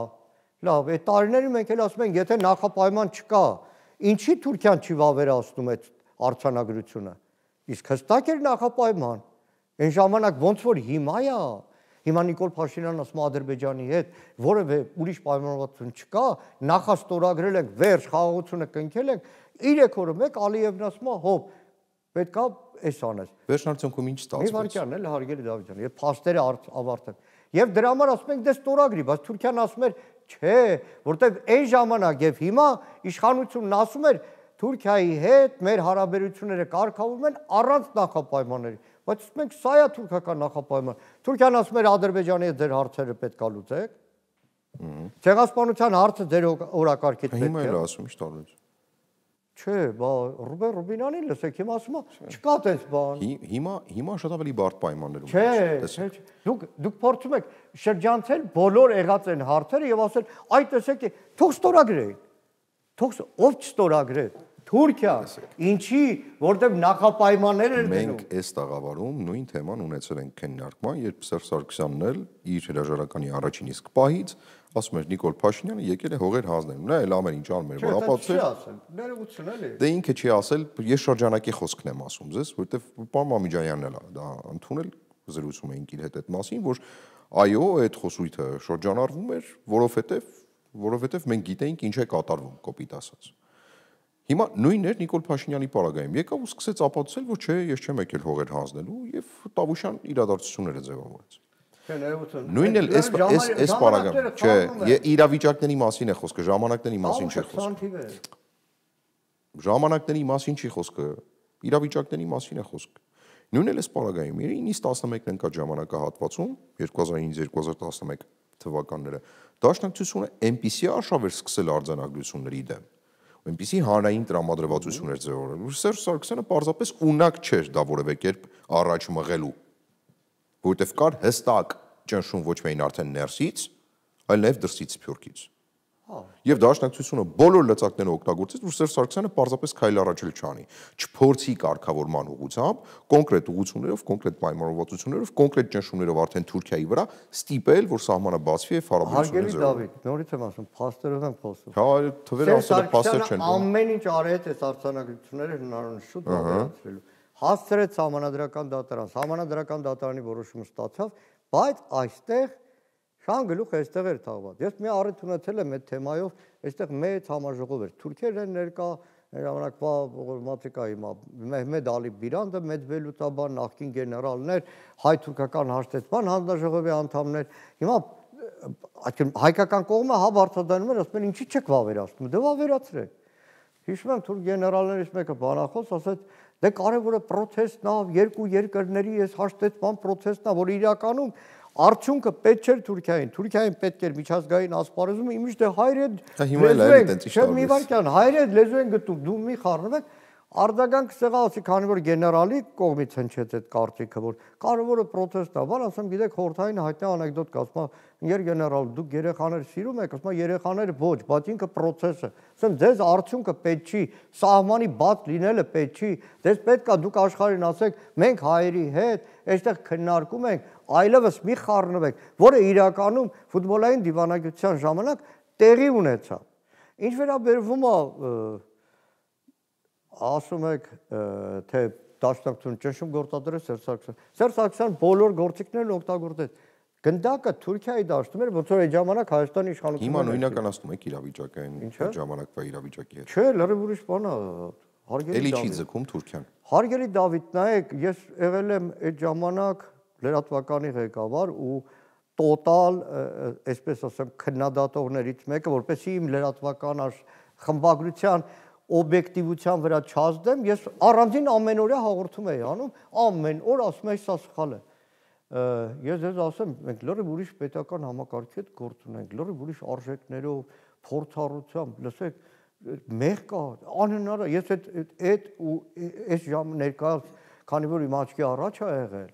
Լավ, այդ տարիներին մենք էլ ասում ենք, եթե նախապայման չկա, ինչի Թուրքիան չի վավերացնում այդ արձանագրությունը։ Իսկ հստակ էր նախապայման։ Այն ժամանակ ոնց որ հիմա է, հիմա Նիկոլ Փաշինյանն ասում Ադրբեջանի հետ որևէ ուրիշ պայմանավորվածություն չկա, նախաստորագրել ենք, վերջ խաղաղությունը կնքել ենք, 3 օրը մեկ Ալիևն ասում է, հոբ, պետքա էս անես։ Վերջնարդյունքում ինչ ստացվեց։ Մի վարքյան էլ հարգելի Դավիթ ջան, եւ փաստերը ավարտեն։ Եվ դրա համար ասում ենք դե ստորագրի, բայց Թուրքիան ասում էր, չէ, որտեվ այն ժամանակ եւ հիմա իշխանությունն ասում էր Թուրքիայի հետ մեր հարաբերությունները կարգավորվում են առանց նախապայմանների, բայց ասում ենք սա է թուրքական նախապայման։ Թուրքիան ասում էր Ադրբեջանի հետ ձեր հարցերը պետքա լուծեք։ Ցեղասպանության հարցը ձեր օրակարգից պետք է։ Հիմա էլ ասում ինչ տարուց։ Չէ, բա Ռուբեն Ռուբինյանին լսեք, հիմա ասում է, չկա տես բան։ Հիմա շատ ավելի բարդ պայմաններում։ Չէ, դուք փորձում եք շրջանցել բոլոր եղած են հարցերը եւ ասել, այ տեսեք, թող ստորագրեին։ Թող ով չստորագրե։ Թուրքիան, ինչի, որտեղ նախապայմաններ էր դնում։ Մենք այս տաղավարում նույն թեման ունեցել ենք քննարկման, երբ Սերժ Սարգսյանն էլ իր հրաժարականի առաջին իսկ պահից ասում էր Նիկոլ Փաշինյանը եկել է հողեր հանձնել։ Նա էլ ամեն ինչ անում էր, որ ապացուցեր։ Ներողություն էլի։ Դե ինքը չի ասել, ես շրջանակի խոսքն եմ ասում ձեզ, որովհետև պարոն Մամիջանյանն էլ դա ընդունել, զրուցում էինք իր հետ այդ մասին, որ այո, այդ խոսույթը շրջանառվում էր, որովհետև մենք գիտեինք ինչ է կատարվում, կոպիտ ասած։ Հիմա նույնն էր Նիկոլ Փաշինյանի պարագայում։ Եկավ ու սկսեց ապացուցել, որ չէ, ես չեմ եկել հողեր հանձնելու եւ Տավուշյան իրադարձությունները ձևավորեց։ Չէ, ներողություն։ Նույնն էլ այս պարագայում, չէ, իրավիճակների մասին է խոսքը, ժամանակների մասին չի խոսքը։ Ժամանակների մասին չի խոսքը, իրավիճակների մասին է խոսքը։ Նույնն էլ այս պարագայում 9-11-ն ընկած ժամանակահատվածում 2009-2011 թվականները Դաշնակցությունը այնպիսի արշավ էր սկսել արձանագրությունների դեմ, այնպիսի հանրային տրամադրվածություն էր ձևավորել, որ Սերժ Սարգսյանը պարզապես ունակ չէր դա որևէ կերպ առաջ մղելու, որովհետև կար հստակ ճնշում ոչ միայն արդեն ներսից, այլ նաև դրսից Սփյուռքից։ Եվ Դաշնակցությունը բոլոր լծակները օգտագործեց, որ Սերժ Սարգսյանը պարզապես քայլ առաջ չանի, չփորձի կարգավորման ուղղությամբ, կոնկրետ ուղղություններով, կոնկրետ պայմանավորվածություններով, կոնկրետ ճնշումներով արդեն Թուրքիայի վրա ստիպել, որ սահմանը բացվի եւ հարաբերությունները զարգանա։ Հարգելի Դավիթ, նորից եմ ասում, փաստերով եմ խոսում։ Հա, թվերը ասել փաստեր չեն։ Ամեն ինչ արեց այս արձանագրությունները հնարավոր շուտ ավելացրելու։ Հասցրեց համանadrական դատարան, համանadrական դատարանի որոշումը ստացավ, բայց այստեղ շան գլուխ այստեղ էր թաղված։ Ես մի առիթ ունեցել եմ այդ թեմայով, այստեղ մեծ համաժողով էր։ Թուրքերն ներկա ժամանակվա մաթիկա հիմա Մեհմեդ Ալի Բիրանդը մեծ վելուտաբան, նախկին գեներալներ, հայ-թուրքական հաշտեցման հանձնաժողովի անդամներ։ Հիմա հայկական կողմը հա բարձրացնում էր, ասում են ինչի չեք վավերացնում։ Դե վավերացրեք։ Հիշում եմ թուրք գեներալներից մեկը բանախոս ասաց, դե կարևորը պրոցեսն է, երկու երկրների այս հաշտեցման պրոցեսն է, որ իրականում արդյունքը պետք չէր Թուրքիային։ Թուրքիային պետք էր միջազգային ասպարեզում իմիջ դե հայր լեզու են գտում, դու մի խառնվեք, արձագանք սեղա ասի, քանի որ գեներալի կողմից հնչեց այդ կարծիքը, որ կարևորը պրոցեսն է, բան ասեմ, գիտեք, խորհրդային հայտնի անեկդոտ կա, ասում եր գեներալ, դուք երեխաներ սիրում եք, ասում երեխաները ոչ, բայց ինքը պրոցես է։ Ասեմ, ձեզ արդյունքը պետք չի, սահմանի բաց լինելը պետք չի, ձեզ պետք է դուք աշխարհին ասեք, մենք հայերի հետ այստեղ քննարկում ենք, այլևս մի խառնվեք, որը իրականում ֆուտբոլային դիվանագիտության ժամանակ տեղի ունեցավ։ Ինչ վերաբերվում է ասում եք, թե Դաշնակցությունը ճնշում գործադրեց Սերժ Սարգսյան։ Սերժ Սարգսյան բոլոր գործիքներն օգտագործեց։ Գնդակը Թուրքիայի դաշտում էր, ոնց որ այդ ժամանակ Հայաստանի իշխանությունը։ Հիմա նույնականացնում եք իրավիճակային ժամանակվա իրավիճակի հետ։ Չէ, լրիվ ուրիշ բան է, հարգելի Էլի չի ձգում Թուրքիան։ Հարգելի Դավիթ, նայեք, ես եղել եմ այդ ժամանակ լրատվականի ղեկավար ու տոտալ, այսպես ասեմ, քննադատողներից մեկը, որպեսզի իմ լրատվական խմբագրության օբյեկտիվության վրա չազդեմ, ես առանձին ամենօրյա հաղորդում էի անում, ամեն օր ասում էի սա սխալ է։ Ես ձեզ ասեմ, մենք լրիվ ուրիշ պետական համակարգի հետ գործ ունենք, լրիվ ուրիշ արժեքներով, փորձառությամբ, լսեք, մեղ կա, անհնար է, ես այդ ու այս ժամ ներկայացած, քանի որ իմ աչքի առաջ է եղել,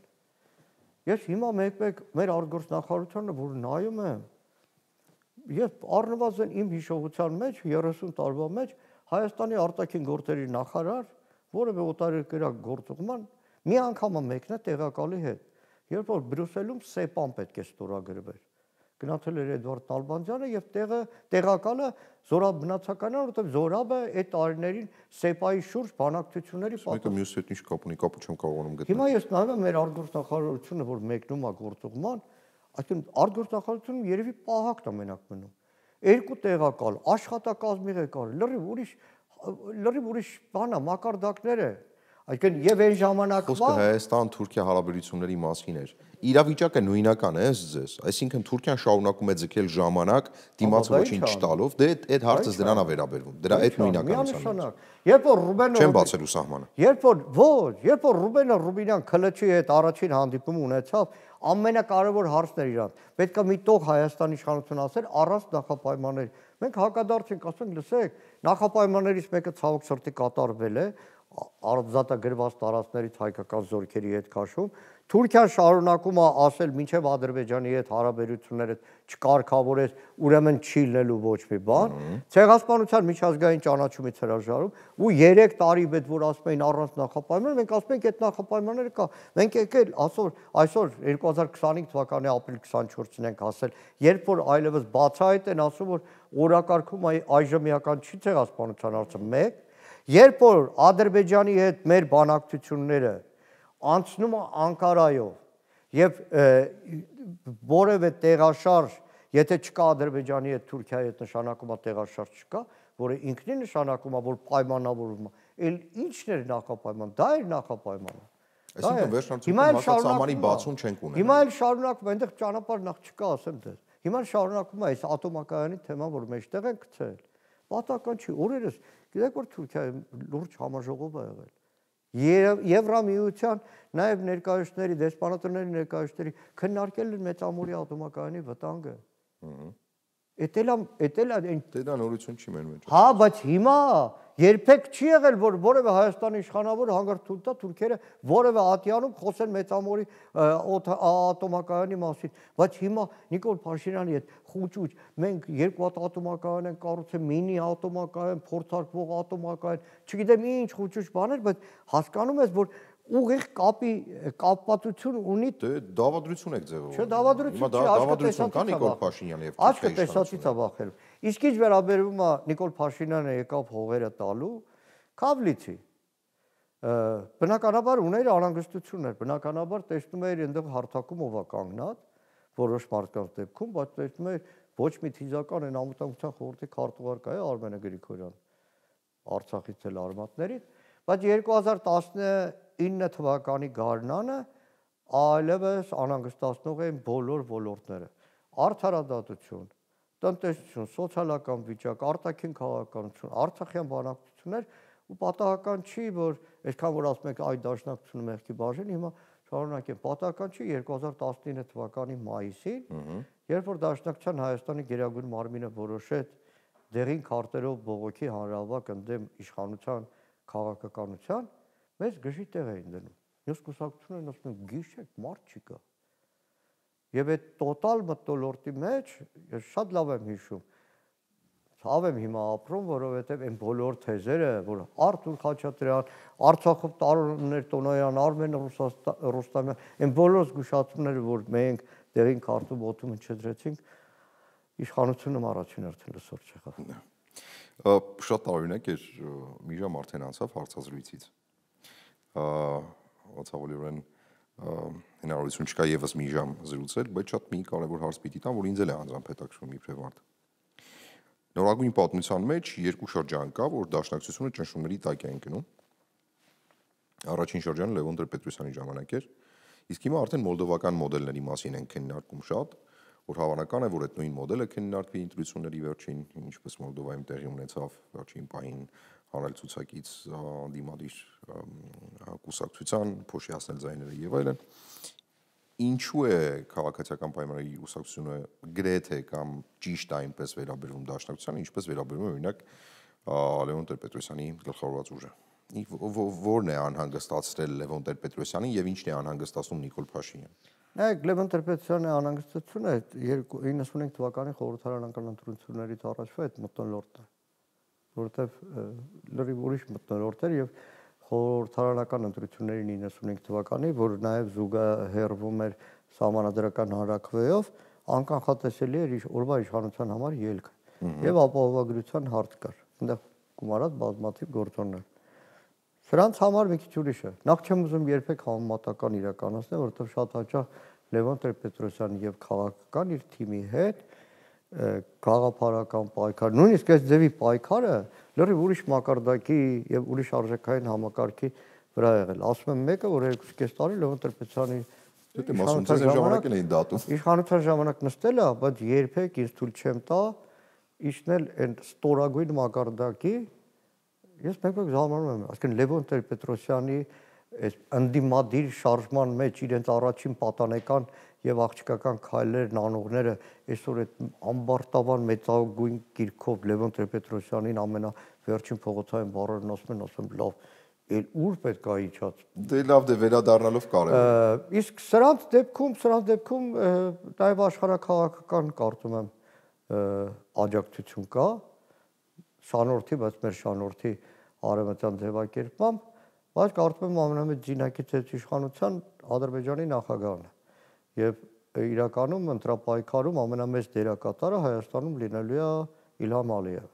ես հիմա մեկ-մեկ մեր արտգործնախարարությանը, որ նայում եմ, ես առնվազն իմ հիշողության մեջ 30 տարվա մեջ Հայաստանի արտաքին գործերի նախարար, որևէ օտարերկրյա գործուղման մի անգամ մեկն է տեղակալի հետ, երբ որ Բրյուսելում ՍԵՊԱ-ն պետք է ստորագրվեր։ Գնացել էր Էդվարդ Նալբանդյանը եւ տեղակալը Զորաբ բնացականն, որովհետեւ Զորաբը այդ տարիներին ՍԵՊԱ-ի շուրջ բանակցությունների Մեկը մյուս հետ ինչ կապ ունի, կապը չեմ կարողանում գտնել։ Հիմա ես նայում եմ մեր արտգործնախարարությունը, որ մեկնում է գործուղման, այսինքն արտգործնախարարությունում երևի պահակն է մենակ մնում։ Երկու տեղակալ, աշխատակազմի ղեկավար, լրիվ ուրիշ բան է, մակարդակներ է։ Այսինքն եւ այն ժամանակվա խոսքը Հայաստան-Թուրքիա հարաբերությունների մասին էր։ Իրավիճակը նույնական է ձեզ, այսինքն Թուրքիան շարունակում է ձգել ժամանակ դիմացը ոչինչ չտալով, դե այդ հարցը դրան է վերաբերվում։ Դրա այդ նույնականությունն է։ Երբ որ Ռուբենը չեմ բացելու սահմանը։ Երբ որ Ռուբենը Ռուբինյան Քլչի հետ առաջին հանդիպում ունեցավ, ամենակարևոր հարցն էր իրան։ Պետք է մի տող Հայաստանի իշխանությունը ասեր առանց նախապայմանների։ Մենք հակադարձ ենք ասում, լսեք, նախապայմաններից մեկը ցավոք սրտի կատարվել է, արծաթագրված տարածքներից հայկական զորքերի հետ քաշում, Թուրքիան շարունակում է ասել մինչև Ադրբեջանի հետ հարաբերությունները չկարգավորեց, ուրեմն չի լինելու ոչ մի բան։ Ցեղասպանության միջազգային ճանաչումից հրաժարում ու 3 տարի պետք որ ասում էին առանց նախապայման, մենք ասում ենք այդ նախապայմանները կա։ Մենք եկել այսօր 2025 թվականի ապրիլ 24-ին ենք ասել, երբ որ այլևս բացահայտ են ասում, որ օրակարգում այժմիական չի ցեղասպանության հարցը 1, երբ որ Ադրբեջանի հետ մեր բանակցությունները անցնում է Անկարայով եւ որևէ տեղաշարժ, եթե չկա Ադրբեջանի հետ Թուրքիայի հետ նշանակում է տեղաշարժ չկա, որը ինքնին նշանակում է, որ պայմանավորվում է, էլ ի՞նչն էր նախապայման, դա էր նախապայմանը։ Այսինքն վերջնացում հաստատամանի բացում չենք ունենա։ Հիմա էլ շարունակում է, այնտեղ ճանապարհ նախ չկա, ասեմ դες։ Հիմա շարունակում է այս ատոմակայանի թեման, որ մեջտեղ են գցել։ Պատահական չի, օրերս գիտեք որ Թուրքիայի լուրջ համաժողով է եղել։ Եվրամիության նաև ներկայացուցիչների, դեսպանատների ներկայացուցիչների քննարկել են մեծամորի ատոմակայանի վտանգը։ Դա նորություն չի մեր մեջ։ Հա, բայց հիմա երբեք չի եղել, որ որևէ Հայաստանի իշխանավոր հանգարտ թույլ տա թուրքերը որևէ ատյանում խոսեն մեծամորի ատոմակայանի մասին, բայց հիմա Նիկոլ Փաշինյանի հետ խուճուճ, մենք 2 հատ ատոմակայան են կառուցել, մինի ատոմակայան, փորձարկվող ատոմակայան, չգիտեմ ինչ խուճուճ բաներ, բայց հասկանում ես, որ ուղիղ կապվածություն ունի։ Դե դավադրություն եք ձևավորում։ Չէ, դավադրություն չի, դավադրություն կա Նիկոլ Փաշինյանի եւ Աչքը տեսածից է վախել։ Իսկ ինչ վերաբերում է Նիկոլ Փաշինյանը եկավ հողերը տալու, Քավլիցի։ Բնականաբար ուներ անհանգստություններ, բնականաբար տեսնում էր այնտեղ հարթակում ով է կանգնած, որոշ մարդկանց դեպքում, բայց տեսնում էր ոչ մի թիզական այն անվտանգության խորհրդի քարտուղարկա է Արմենը Գրիգորյան, Արցախից էլ արմատներից, բայց 2019 թվականի գարնանը այլևս անհանգստացնող էին բոլոր ոլորտները, արդարադատություն, տնտեսություն, սոցիալական վիճակ, արտաքին քաղաքականություն, արցախյան բանակցություններ ու պատահական չի, որ այսքան որ ասում եք այ դաշնակցությունը մեղքի բաժին, հիմա շարունակեմ, պատահական չի 2019 թվականի մայիսին, երբ որ Դաշնակցության Հայաստանի Գերագույն մարմինը որոշեց դեղին քարտերով բողոքի հանրահավաք ընդդեմ իշխանության քաղաքականության, մեզ գժի տեղ էին դնում։ Մյուս կուսակցություններն ասում են գիշեք մարդ չի կա։ Եվ այդ տոտալ մթնոլորտի մեջ ես շատ լավ եմ հիշում, ցավ եմ հիմա ապրում, որովհետև այն բոլոր թեզերը, որ Արթուր Խաչատրյան, Արցախով Տարոներ Տոնոյան, Արմեն Ռուստամյան, այն բոլոր զգուշացումները, որ մենք դեղին քարտում օդում չդրեցինք, իշխանությունում առաջին հերթին լսող չեղավ։ Շատ տարօրինակ էր, մի ժամ արդեն անցավ հարցազրույցից։ Ոցավոլիորեն հնարավորություն չկա եւս մի ժամ զրուցել, բայց շատ մի կարևոր հարց պիտի տամ, որ ինձ էլ է անձամբ հետաքրքրում իբրև մարդ։ Նորագույն պատմության մեջ 2 շրջան կա, որ Դաշնակցությունը ճնշումների տակ է ընկնում։ Առաջին շրջանը Լևոն Տեր-Պետրոսյանի ժամանակ էր, իսկ հիմա արդեն մոլդովական մոդելների մասին են քննարկում շատ, որ հավանական է, որ այդ նույն մոդելը քննարկվի ընտրությունների վերջին, ինչպես Մոլդովայում տեղի ունեցավ վերջին պահին հանրել ցուցակից դիմադիր կուսակցության, փոշի հասնել ձայները եւ այլն։ Ինչու է քաղաքացիական պայմանների կուսակցությունը գրեթե կամ ճիշտ այնպես վերաբերվում Դաշնակցությանը, ինչպես վերաբերվում է օրինակ Լևոն Տեր-Պետրոսյանի գլխավորած ուժը։ Որն է անհանգստացրել Լևոն Տեր-Պետրոսյանին եւ ինչն է անհանգստացնում Նիկոլ Փաշինյանին։ Նայեք, Լևոն Տեր-Պետրոսյանի անհանգստությունը 95 թվականի խորհրդարանական ընտրություններից առաջվա այդ մթնոլորտը, որովհետև լրիվ ուրիշ մթնոլորտ էր եւ խորհրդարանական ընտրությունների 95 թվականի, որ նաեւ զուգահեռվում էր սահմանադրական հանրաքվեով, անկանխատեսելի էր օրվա իշխանության համար ելքը եւ ապահովագրության հարց կար։ Այնտեղ գումարած բազմաթիվ գործոններ։ Սրանց համար մի քիչ ուրիշ է։ Նախ չեմ ուզում երբեք համեմատական իրականացնել, որովհետև շատ հաճախ Լևոն Տեր-Պետրոսյանի եւ քաղաքական իր թիմի հետ գաղափարական պայքար, նույնիսկ այս ձևի պայքարը լրիվ ուրիշ մակարդակի եւ ուրիշ արժեքային համակարգի վրա եղել։ Ասում եմ մեկը, որ 2.5 տարի Լևոն Տեր-Պետրոսյանի իշխանության ժամանակ նստել է, բայց երբեք ինձ թույլ չեմ տա իջնել այն ստորագույն մակարդակի։ Ես մեկ-մեկ զարմանում եմ, այսինքն Լևոն Տեր-Պետրոսյանի այս ընդդիմադիր շարժման մեջ իրենց առաջին պատանեկան եւ աղջկական քայլերն անողները այսօր այդ ամբարտավան մեծագույն գիրքով Լևոն Տեր-Պետրոսյանին ամենավերջին փողոցային բառերն ասում են լավ, էլ ուր պետք է իջած։ Դե լավ, դե վերադառնալով կարևոր։ Իսկ սրանց դեպքում նաև աշխարհակաղակական կարծում եմ աջակցություն կա շանորդի, բայց մեր շանորդի արևմտյան ձևակերպմամբ, բայց կարծում եմ ամենամեծ ձինակից այդ իշխանության Ադրբեջանի նախագահն է։ Եվ իրականում ընտրապայքարում ամենամեծ դերակատարը Հայաստանում լինելու է Իլհամ Ալիևը։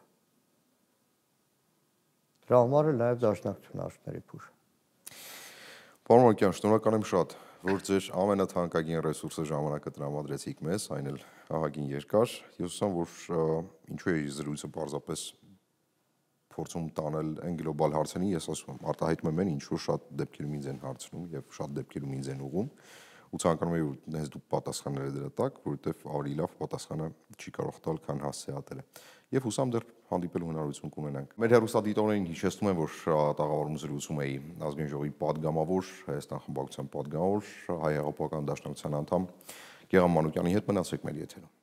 Դրա համար էլ նաև դաշնակցություն աշխարհի փուշ։ Պարոն Մակյան, շնորհակալ եմ շատ, որ ձեր ամենաթանկագին ռեսուրսը ժամանակը տրամադրեցիք մեզ, այն էլ ահագին երկար։ Ես հուսամ, որ ինչու է զրույցը պարզապես փորձում տանել այն գլոբալ հարցերին, ես ասում եմ, արտահայտում եմ այն, ինչ որ շատ դեպքերում ինձ են հարցնում եւ շատ դեպքերում ինձ են ուղում, ու ցանկանում եմ, որ հենց դուք պատասխանները դրա տակ, որովհետեւ ավելի լավ պատասխանը չի կարող տալ, քան հասցեատելը։ Եվ հուսամ դեռ հանդիպելու հնարավորություն կունենանք։ Մեր հեռուստադիտողներին հիշեցնում եմ, որ տաղավարում զրուցում էի Ազգային ժողովի падգամավոր, Հայաստան խմբակցության падգամավոր, Հայ հեղափոխական դաշնակցության անդամ Գեղամ Մանուկյանի հետ։ Մնացեք մեր եթերում։